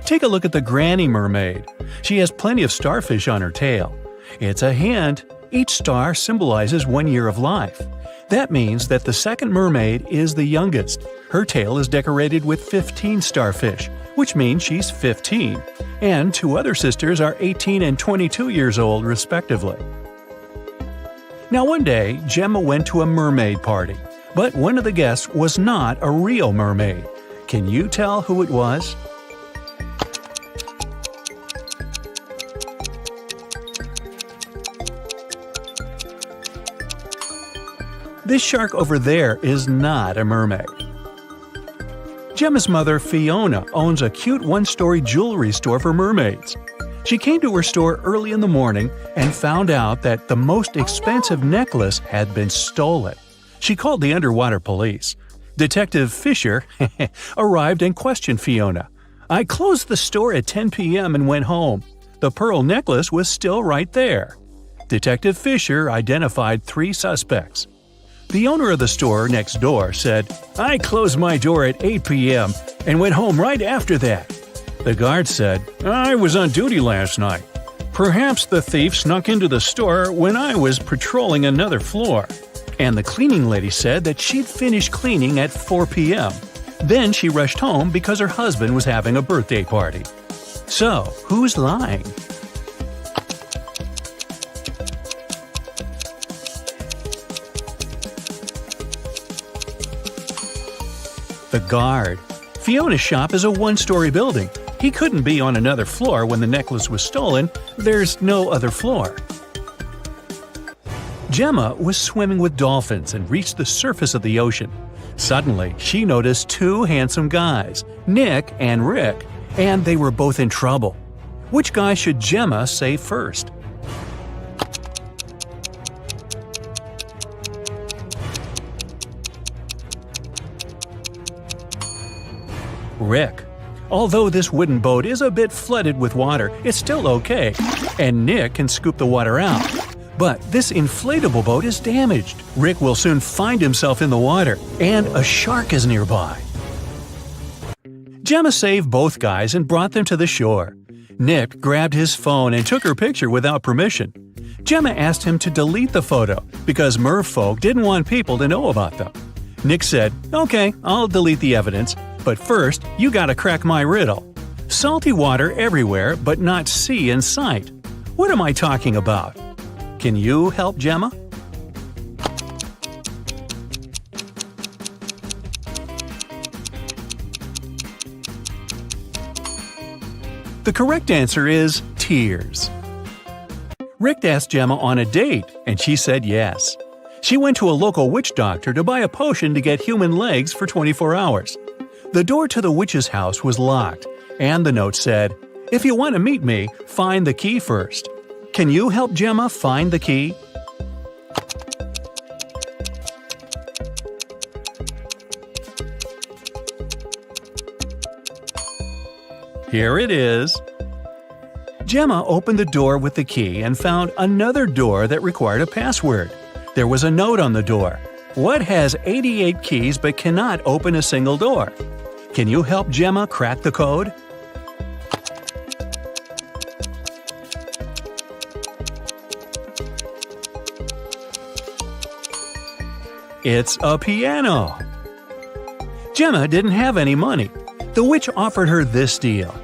Take a look at the granny mermaid. She has plenty of starfish on her tail. It's a hint. Each star symbolizes 1 year of life. That means that the second mermaid is the youngest. Her tail is decorated with 15 starfish, which means she's 15. And 2 other sisters are 18 and 22 years old, respectively. Now one day, Gemma went to a mermaid party, but one of the guests was not a real mermaid. Can you tell who it was? This shark over there is not a mermaid. Gemma's mother, Fiona, owns a cute one-story jewelry store for mermaids. She came to her store early in the morning and found out that the most expensive necklace had been stolen. She called the underwater police. Detective Fisher arrived and questioned Fiona. "I closed the store at 10 p.m. and went home. The pearl necklace was still right there." Detective Fisher identified 3 suspects. The owner of the store next door said, "I closed my door at 8 p.m. and went home right after that." The guard said, "I was on duty last night. Perhaps the thief snuck into the store when I was patrolling another floor." And the cleaning lady said that she'd finished cleaning at 4 p.m. Then she rushed home because her husband was having a birthday party. So, who's lying? The guard. Fiona's shop is a one-story building. He couldn't be on another floor when the necklace was stolen. There's no other floor. Gemma was swimming with dolphins and reached the surface of the ocean. Suddenly, she noticed 2 handsome guys, Nick and Rick, and they were both in trouble. Which guy should Gemma save first? Rick. Although this wooden boat is a bit flooded with water, it's still okay, and Nick can scoop the water out. But this inflatable boat is damaged. Rick will soon find himself in the water, and a shark is nearby. Gemma saved both guys and brought them to the shore. Nick grabbed his phone and took her picture without permission. Gemma asked him to delete the photo because merfolk didn't want people to know about them. Nick said, "Okay, I'll delete the evidence, but first, you gotta crack my riddle. Salty water everywhere, but not sea in sight. What am I talking about?" Can you help Gemma? The correct answer is tears. Rick asked Gemma on a date, and she said yes. She went to a local witch doctor to buy a potion to get human legs for 24 hours. The door to the witch's house was locked, and the note said, "If you want to meet me, find the key first." Can you help Gemma find the key? Here it is. Gemma opened the door with the key and found another door that required a password. There was a note on the door. What has 88 keys but cannot open a single door? Can you help Gemma crack the code? It's a piano. Gemma didn't have any money. The witch offered her this deal.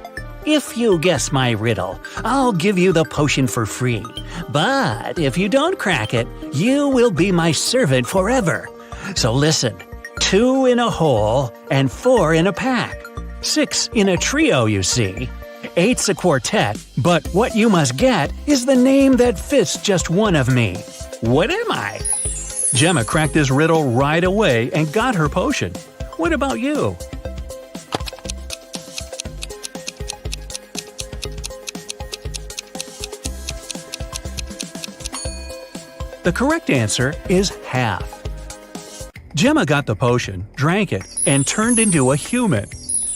If you guess my riddle, I'll give you the potion for free. But if you don't crack it, you will be my servant forever. So listen, 2 in a hole and 4 in a pack. 6 in a trio, you see. 8's a quartet, but what you must get is the name that fits just one of me. What am I? Gemma cracked this riddle right away and got her potion. What about you? The correct answer is half. Gemma got the potion, drank it, and turned into a human.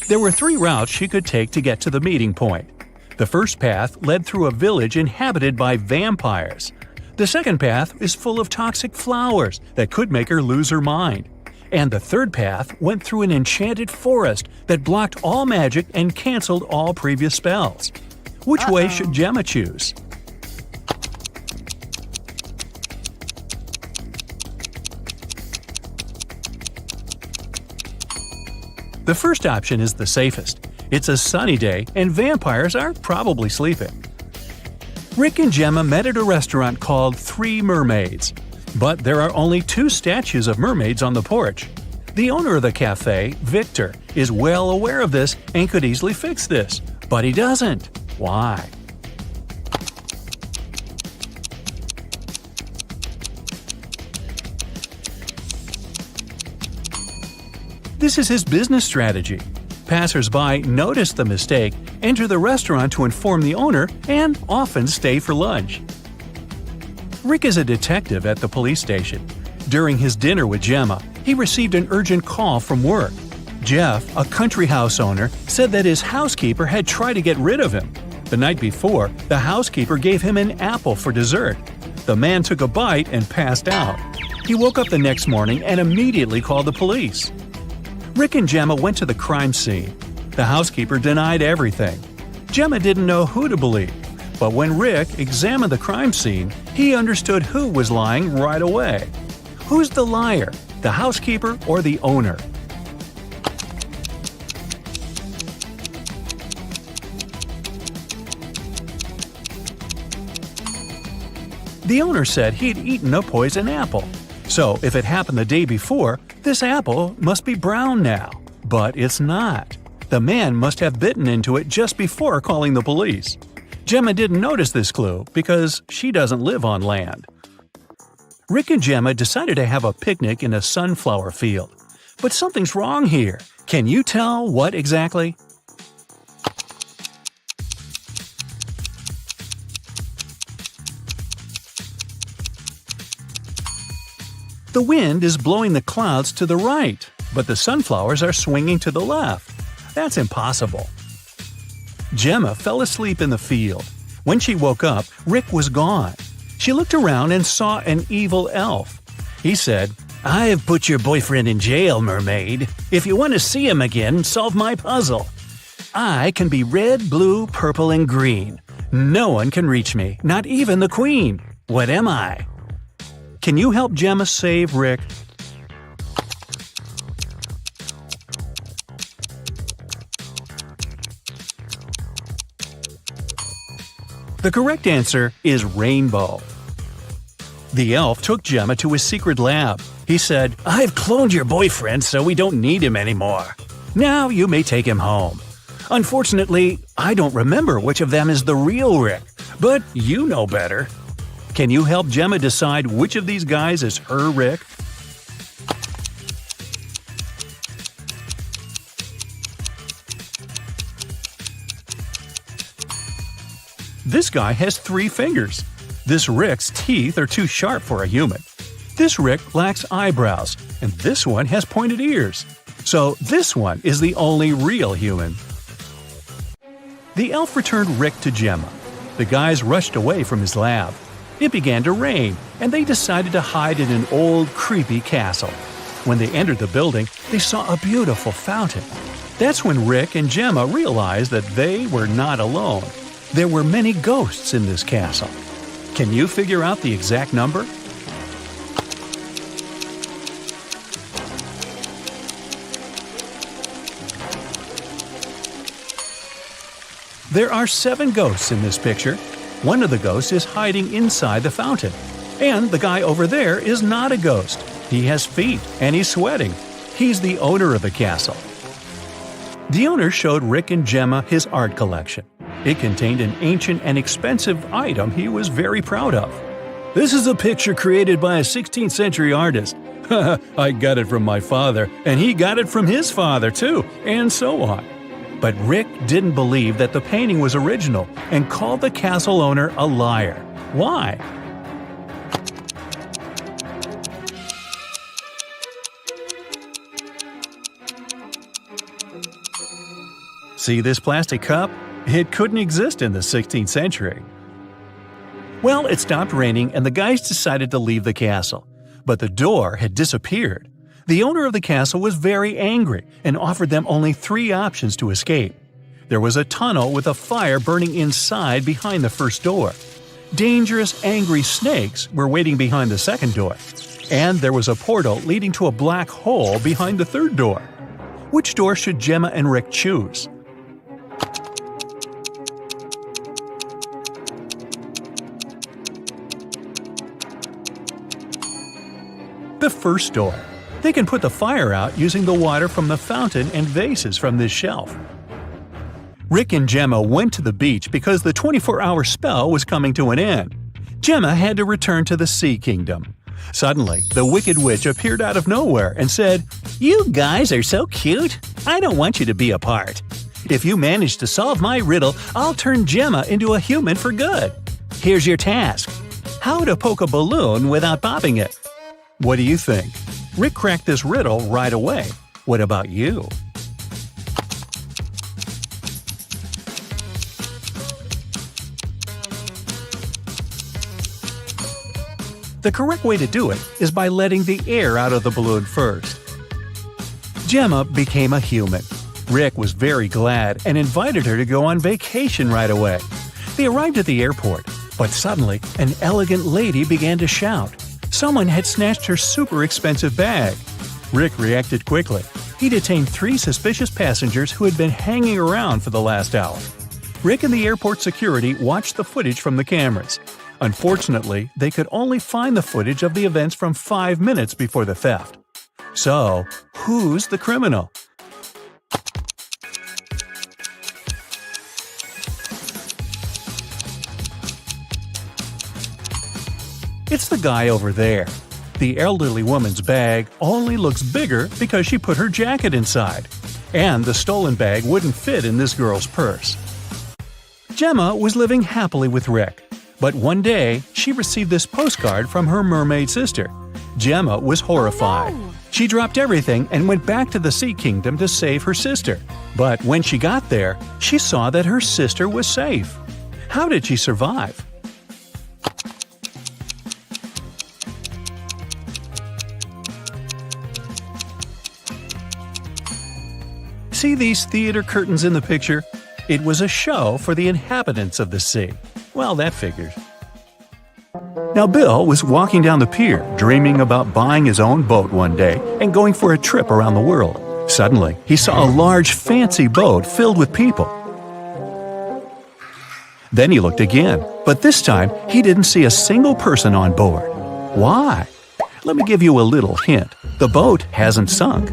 There were 3 routes she could take to get to the meeting point. The first path led through a village inhabited by vampires. The second path is full of toxic flowers that could make her lose her mind. And the third path went through an enchanted forest that blocked all magic and canceled all previous spells. Which way should Gemma choose? The first option is the safest. It's a sunny day and vampires are probably sleeping. Rick and Gemma met at a restaurant called Three Mermaids. But there are only 2 statues of mermaids on the porch. The owner of the cafe, Victor, is well aware of this and could easily fix this. But he doesn't. Why? This is his business strategy. Passers-by notice the mistake, enter the restaurant to inform the owner, and often stay for lunch. Rick is a detective at the police station. During his dinner with Gemma, he received an urgent call from work. Jeff, a country house owner, said that his housekeeper had tried to get rid of him. The night before, the housekeeper gave him an apple for dessert. The man took a bite and passed out. He woke up the next morning and immediately called the police. Rick and Gemma went to the crime scene. The housekeeper denied everything. Gemma didn't know who to believe, but when Rick examined the crime scene, he understood who was lying right away. Who's the liar, the housekeeper or the owner? The owner said he'd eaten a poison apple. So if it happened the day before, this apple must be brown now. But it's not. The man must have bitten into it just before calling the police. Gemma didn't notice this clue because she doesn't live on land. Rick and Gemma decided to have a picnic in a sunflower field. But something's wrong here. Can you tell what exactly? The wind is blowing the clouds to the right, but the sunflowers are swinging to the left. That's impossible. Gemma fell asleep in the field. When she woke up, Rick was gone. She looked around and saw an evil elf. He said, "I've put your boyfriend in jail, mermaid. If you want to see him again, solve my puzzle. I can be red, blue, purple, and green. No one can reach me, not even the queen. What am I?" Can you help Gemma save Rick? The correct answer is rainbow. The elf took Gemma to his secret lab. He said, "I've cloned your boyfriend so we don't need him anymore. Now you may take him home. Unfortunately, I don't remember which of them is the real Rick, but you know better. Can you help Gemma decide which of these guys is her Rick? This guy has 3 fingers. This Rick's teeth are too sharp for a human. This Rick lacks eyebrows, and this one has pointed ears. So this one is the only real human. The elf returned Rick to Gemma. The guys rushed away from his lab. It began to rain, and they decided to hide in an old, creepy castle. When they entered the building, they saw a beautiful fountain. That's when Rick and Gemma realized that they were not alone. There were many ghosts in this castle. Can you figure out the exact number? There are 7 ghosts in this picture. One of the ghosts is hiding inside the fountain. And the guy over there is not a ghost. He has feet and he's sweating. He's the owner of the castle. The owner showed Rick and Gemma his art collection. It contained an ancient and expensive item he was very proud of. "This is a picture created by a 16th century artist. I got it from my father, and he got it from his father too, and so on." But Rick didn't believe that the painting was original and called the castle owner a liar. Why? See this plastic cup? It couldn't exist in the 16th century. Well, it stopped raining and the guys decided to leave the castle. But the door had disappeared. The owner of the castle was very angry and offered them only 3 options to escape. There was a tunnel with a fire burning inside behind the first door. Dangerous, angry snakes were waiting behind the second door. And there was a portal leading to a black hole behind the third door. Which door should Gemma and Rick choose? The first door. They can put the fire out using the water from the fountain and vases from this shelf. Rick and Gemma went to the beach because the 24-hour spell was coming to an end. Gemma had to return to the Sea Kingdom. Suddenly, the Wicked Witch appeared out of nowhere and said, "You guys are so cute. I don't want you to be apart. If you manage to solve my riddle, I'll turn Gemma into a human for good. Here's your task. How to poke a balloon without popping it." What do you think? Rick cracked this riddle right away. What about you? The correct way to do it is by letting the air out of the balloon first. Gemma became a human. Rick was very glad and invited her to go on vacation right away. They arrived at the airport, but suddenly an elegant lady began to shout. Someone had snatched her super expensive bag. Rick reacted quickly. He detained 3 suspicious passengers who had been hanging around for the last hour. Rick and the airport security watched the footage from the cameras. Unfortunately, they could only find the footage of the events from 5 minutes before the theft. So, who's the criminal? It's the guy over there. The elderly woman's bag only looks bigger because she put her jacket inside. And the stolen bag wouldn't fit in this girl's purse. Gemma was living happily with Rick. But one day, she received this postcard from her mermaid sister. Gemma was horrified. She dropped everything and went back to the Sea Kingdom to save her sister. But when she got there, she saw that her sister was safe. How did she survive? See these theater curtains in the picture? It was a show for the inhabitants of the sea. Well, that figures. Now Bill was walking down the pier, dreaming about buying his own boat one day and going for a trip around the world. Suddenly, he saw a large, fancy boat filled with people. Then he looked again, but this time he didn't see a single person on board. Why? Let me give you a little hint. The boat hasn't sunk.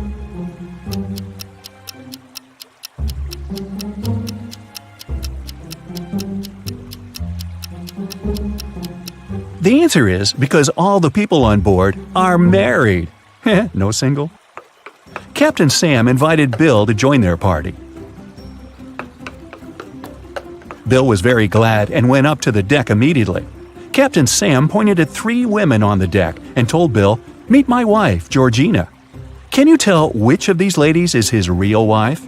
The answer is because all the people on board are married. No single? Captain Sam invited Bill to join their party. Bill was very glad and went up to the deck immediately. Captain Sam pointed at 3 women on the deck and told Bill, "Meet my wife, Georgina." Can you tell which of these ladies is his real wife?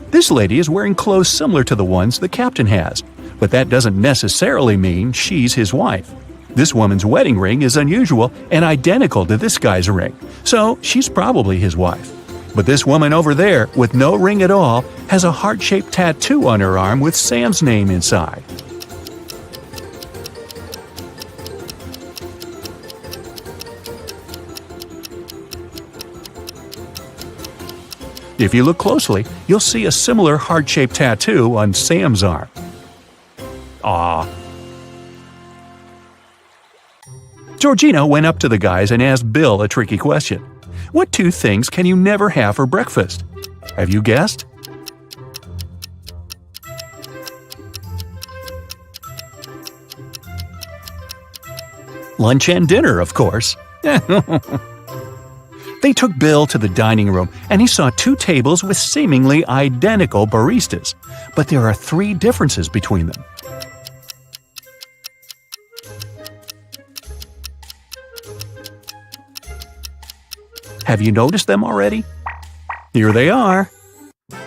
This lady is wearing clothes similar to the ones the captain has, but that doesn't necessarily mean she's his wife. This woman's wedding ring is unusual and identical to this guy's ring, so she's probably his wife. But this woman over there, with no ring at all, has a heart-shaped tattoo on her arm with Sam's name inside. If you look closely, you'll see a similar heart-shaped tattoo on Sam's arm. Aww. Georgina went up to the guys and asked Bill a tricky question. What 2 things can you never have for breakfast? Have you guessed? Lunch and dinner, of course. They took Bill to the dining room, and he saw 2 tables with seemingly identical baristas. But there are 3 differences between them. Have you noticed them already? Here they are.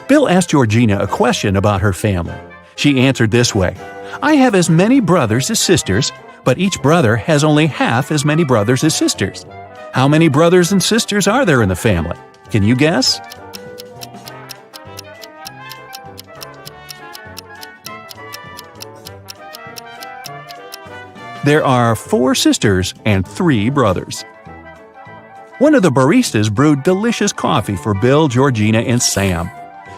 Bill asked Georgina a question about her family. She answered this way: "I have as many brothers as sisters, but each brother has only half as many brothers as sisters. How many brothers and sisters are there in the family? Can you guess?" There are 4 sisters and 3 brothers. One of the baristas brewed delicious coffee for Bill, Georgina, and Sam.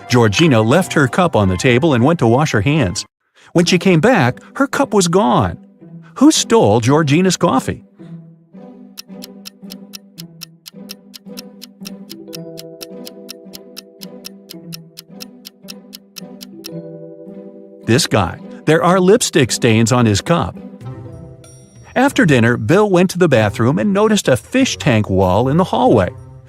Georgina left her cup on the table and went to wash her hands. When she came back, her cup was gone. Who stole Georgina's coffee? This guy. There are lipstick stains on his cup. After dinner, Bill went to the bathroom and noticed a fish tank wall in the hallway.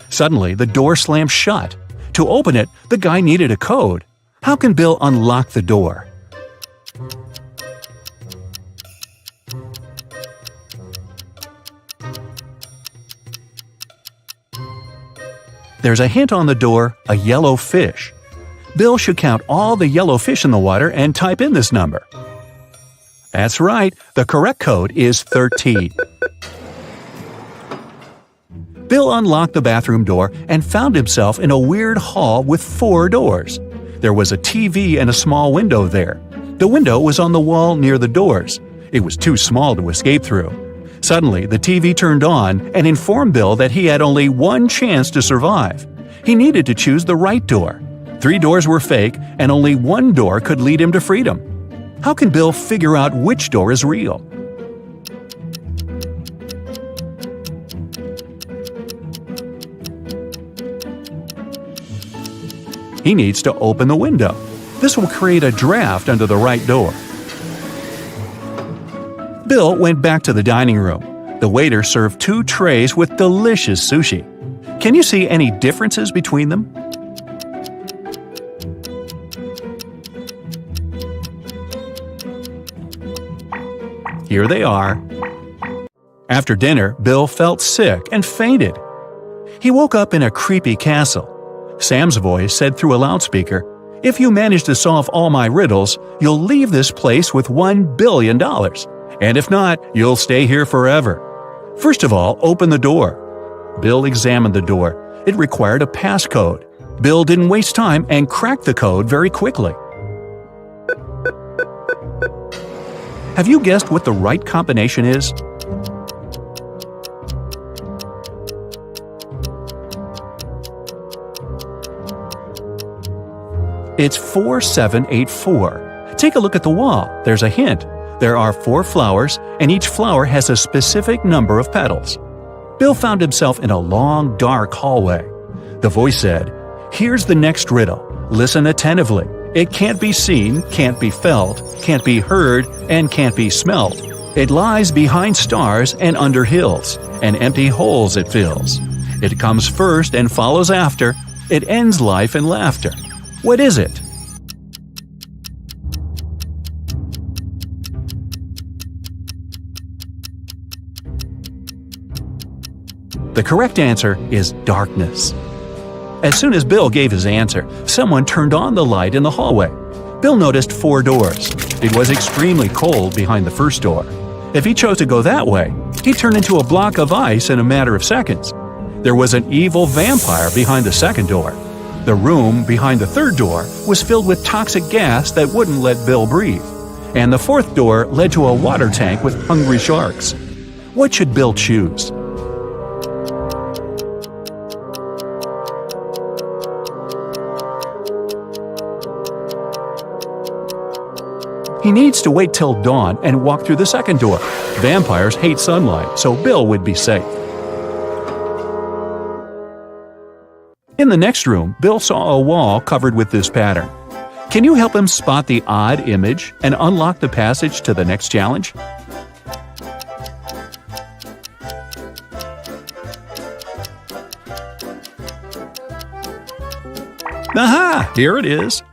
Suddenly, the door slammed shut. To open it, the guy needed a code. How can Bill unlock the door? There's a hint on the door, a yellow fish. Bill should count all the yellow fish in the water and type in this number. That's right, the correct code is 13. Bill unlocked the bathroom door and found himself in a weird hall with 4 doors. There was a TV and a small window there. The window was on the wall near the doors. It was too small to escape through. Suddenly, the TV turned on and informed Bill that he had only one chance to survive. He needed to choose the right door. 3 doors were fake, and only one door could lead him to freedom. How can Bill figure out which door is real? He needs to open the window. This will create a draft under the right door. Bill went back to the dining room. The waiter served 2 trays with delicious sushi. Can you see any differences between them? Here they are. After dinner, Bill felt sick and fainted. He woke up in a creepy castle. Sam's voice said through a loudspeaker, "If you manage to solve all my riddles, you'll leave this place with $1 billion. And if not, you'll stay here forever. First of all, open the door." Bill examined the door. It required a passcode. Bill didn't waste time and cracked the code very quickly. Have you guessed what the right combination is? It's 4784. Take a look at the wall. There's a hint. There are 4 flowers, and each flower has a specific number of petals. Bill found himself in a long, dark hallway. The voice said, "Here's the next riddle. Listen attentively. It can't be seen, can't be felt, can't be heard, and can't be smelt. It lies behind stars and under hills, and empty holes it fills. It comes first and follows after. It ends life in laughter. What is it?" The correct answer is darkness. As soon as Bill gave his answer, someone turned on the light in the hallway. Bill noticed 4 doors. It was extremely cold behind the first door. If he chose to go that way, he'd turn into a block of ice in a matter of seconds. There was an evil vampire behind the second door. The room behind the third door was filled with toxic gas that wouldn't let Bill breathe. And the fourth door led to a water tank with hungry sharks. What should Bill choose? He needs to wait till dawn and walk through the second door. Vampires hate sunlight, so Bill would be safe. In the next room, Bill saw a wall covered with this pattern. Can you help him spot the odd image and unlock the passage to the next challenge? Aha! Here it is.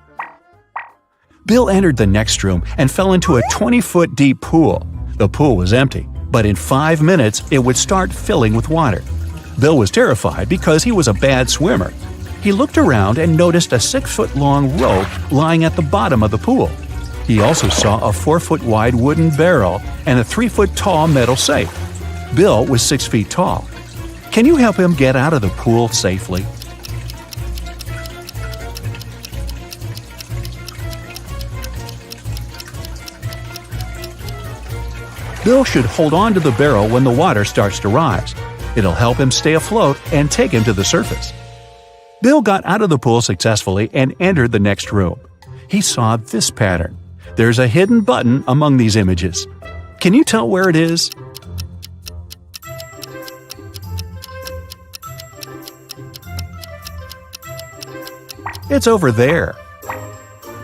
Bill entered the next room and fell into a 20-foot deep pool. The pool was empty, but in 5 minutes it would start filling with water. Bill was terrified because he was a bad swimmer. He looked around and noticed a 6-foot-long rope lying at the bottom of the pool. He also saw a 4-foot-wide wooden barrel and a 3-foot-tall metal safe. Bill was 6 feet tall. Can you help him get out of the pool safely? Bill should hold on to the barrel when the water starts to rise. It'll help him stay afloat and take him to the surface. Bill got out of the pool successfully and entered the next room. He saw this pattern. There's a hidden button among these images. Can you tell where it is? It's over there.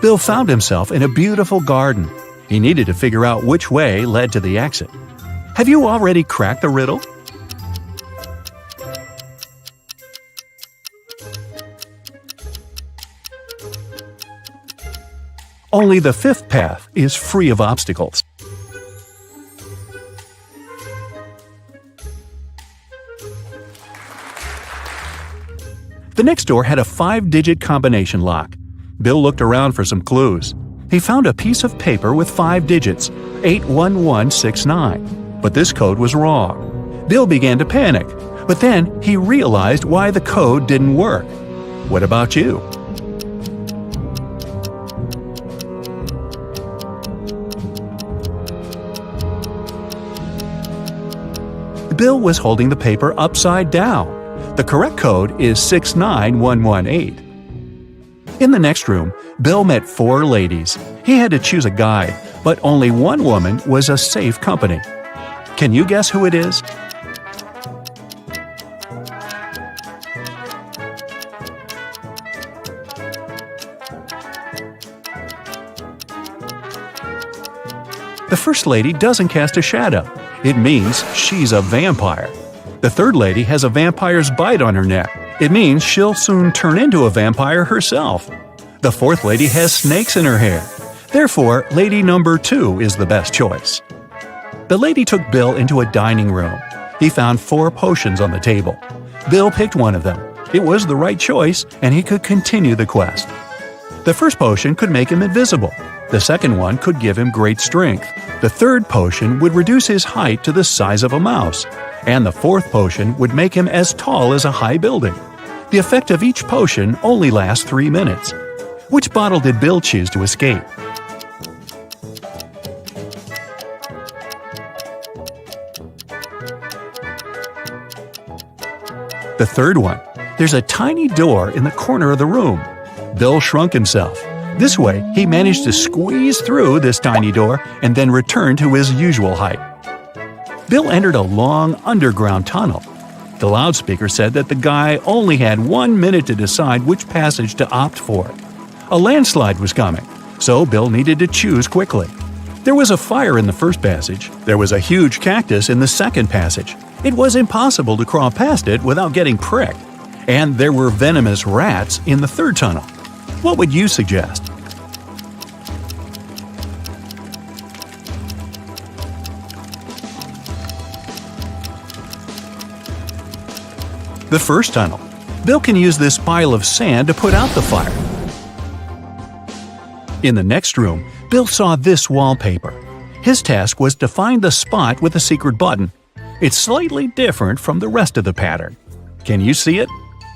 Bill found himself in a beautiful garden. He needed to figure out which way led to the exit. Have you already cracked the riddle? Only the 5th path is free of obstacles. The next door had a 5-digit combination lock. Bill looked around for some clues. He found a piece of paper with 5 digits, 81169. But this code was wrong. Bill began to panic, but then he realized why the code didn't work. What about you? Bill was holding the paper upside down. The correct code is 69118. In the next room, Bill met 4 ladies. He had to choose a guide, but only one woman was a safe company. Can you guess who it is? The first lady doesn't cast a shadow. It means she's a vampire. The third lady has a vampire's bite on her neck. It means she'll soon turn into a vampire herself. The fourth lady has snakes in her hair. Therefore, lady number 2 is the best choice. The lady took Bill into a dining room. He found 4 potions on the table. Bill picked one of them. It was the right choice, and he could continue the quest. The first potion could make him invisible. The second one could give him great strength. The third potion would reduce his height to the size of a mouse. And the fourth potion would make him as tall as a high building. The effect of each potion only lasts 3 minutes. Which bottle did Bill choose to escape? The third one. There's a tiny door in the corner of the room. Bill shrunk himself. This way, he managed to squeeze through this tiny door and then return to his usual height. Bill entered a long underground tunnel. The loudspeaker said that the guy only had 1 minute to decide which passage to opt for. A landslide was coming, so Bill needed to choose quickly. There was a fire in the first passage. There was a huge cactus in the second passage. It was impossible to crawl past it without getting pricked. And there were venomous rats in the third tunnel. What would you suggest? The first tunnel. Bill can use this pile of sand to put out the fire. In the next room, Bill saw this wallpaper. His task was to find the spot with the secret button. It's slightly different from the rest of the pattern. Can you see it?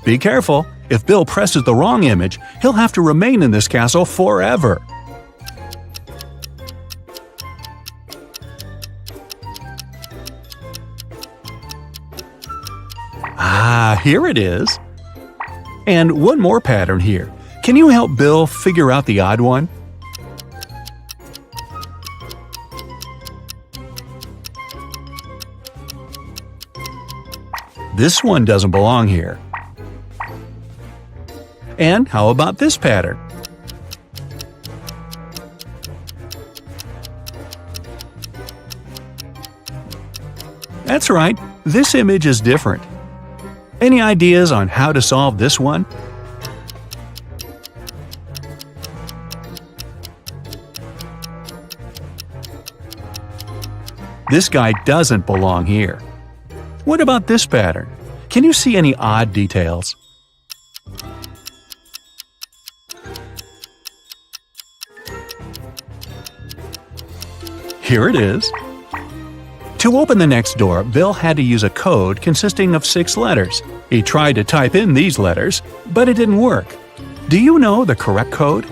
Be careful. If Bill presses the wrong image, he'll have to remain in this castle forever. Ah, here it is. And one more pattern here. Can you help Bill figure out the odd one? This one doesn't belong here. And how about this pattern? That's right, this image is different. Any ideas on how to solve this one? This guy doesn't belong here. What about this pattern? Can you see any odd details? Here it is. To open the next door, Bill had to use a code consisting of 6 letters. He tried to type in these letters, but it didn't work. Do you know the correct code?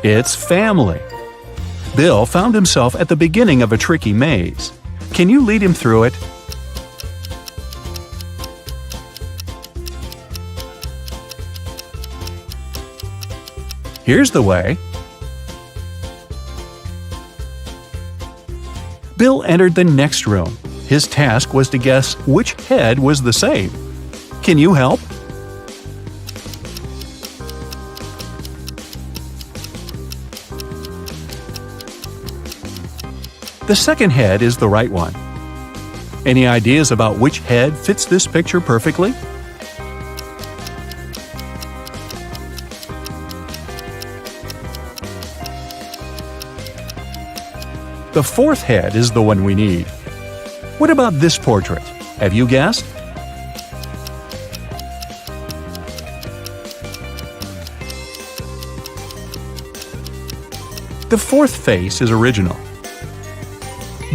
It's family. Bill found himself at the beginning of a tricky maze. Can you lead him through it? Here's the way. Bill entered the next room. His task was to guess which head was the same. Can you help? The second head is the right one. Any ideas about which head fits this picture perfectly? The fourth head is the one we need. What about this portrait? Have you guessed? The fourth face is original.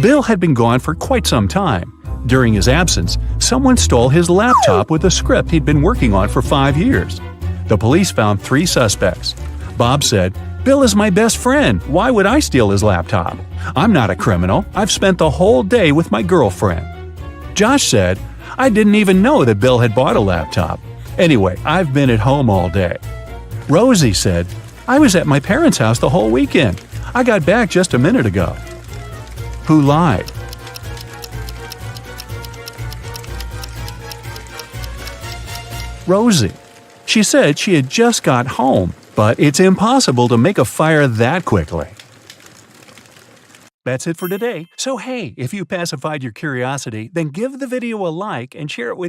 Bill had been gone for quite some time. During his absence, someone stole his laptop with a script he'd been working on for 5 years. The police found 3 suspects. Bob said, "Bill is my best friend. Why would I steal his laptop? I'm not a criminal. I've spent the whole day with my girlfriend." Josh said, "I didn't even know that Bill had bought a laptop. Anyway, I've been at home all day." Rosie said, "I was at my parents' house the whole weekend. I got back just a minute ago." Who lied? Rosie. She said she had just got home, but it's impossible to make a fire that quickly. That's it for today. So hey, if you pacified your curiosity, then give the video a like and share it with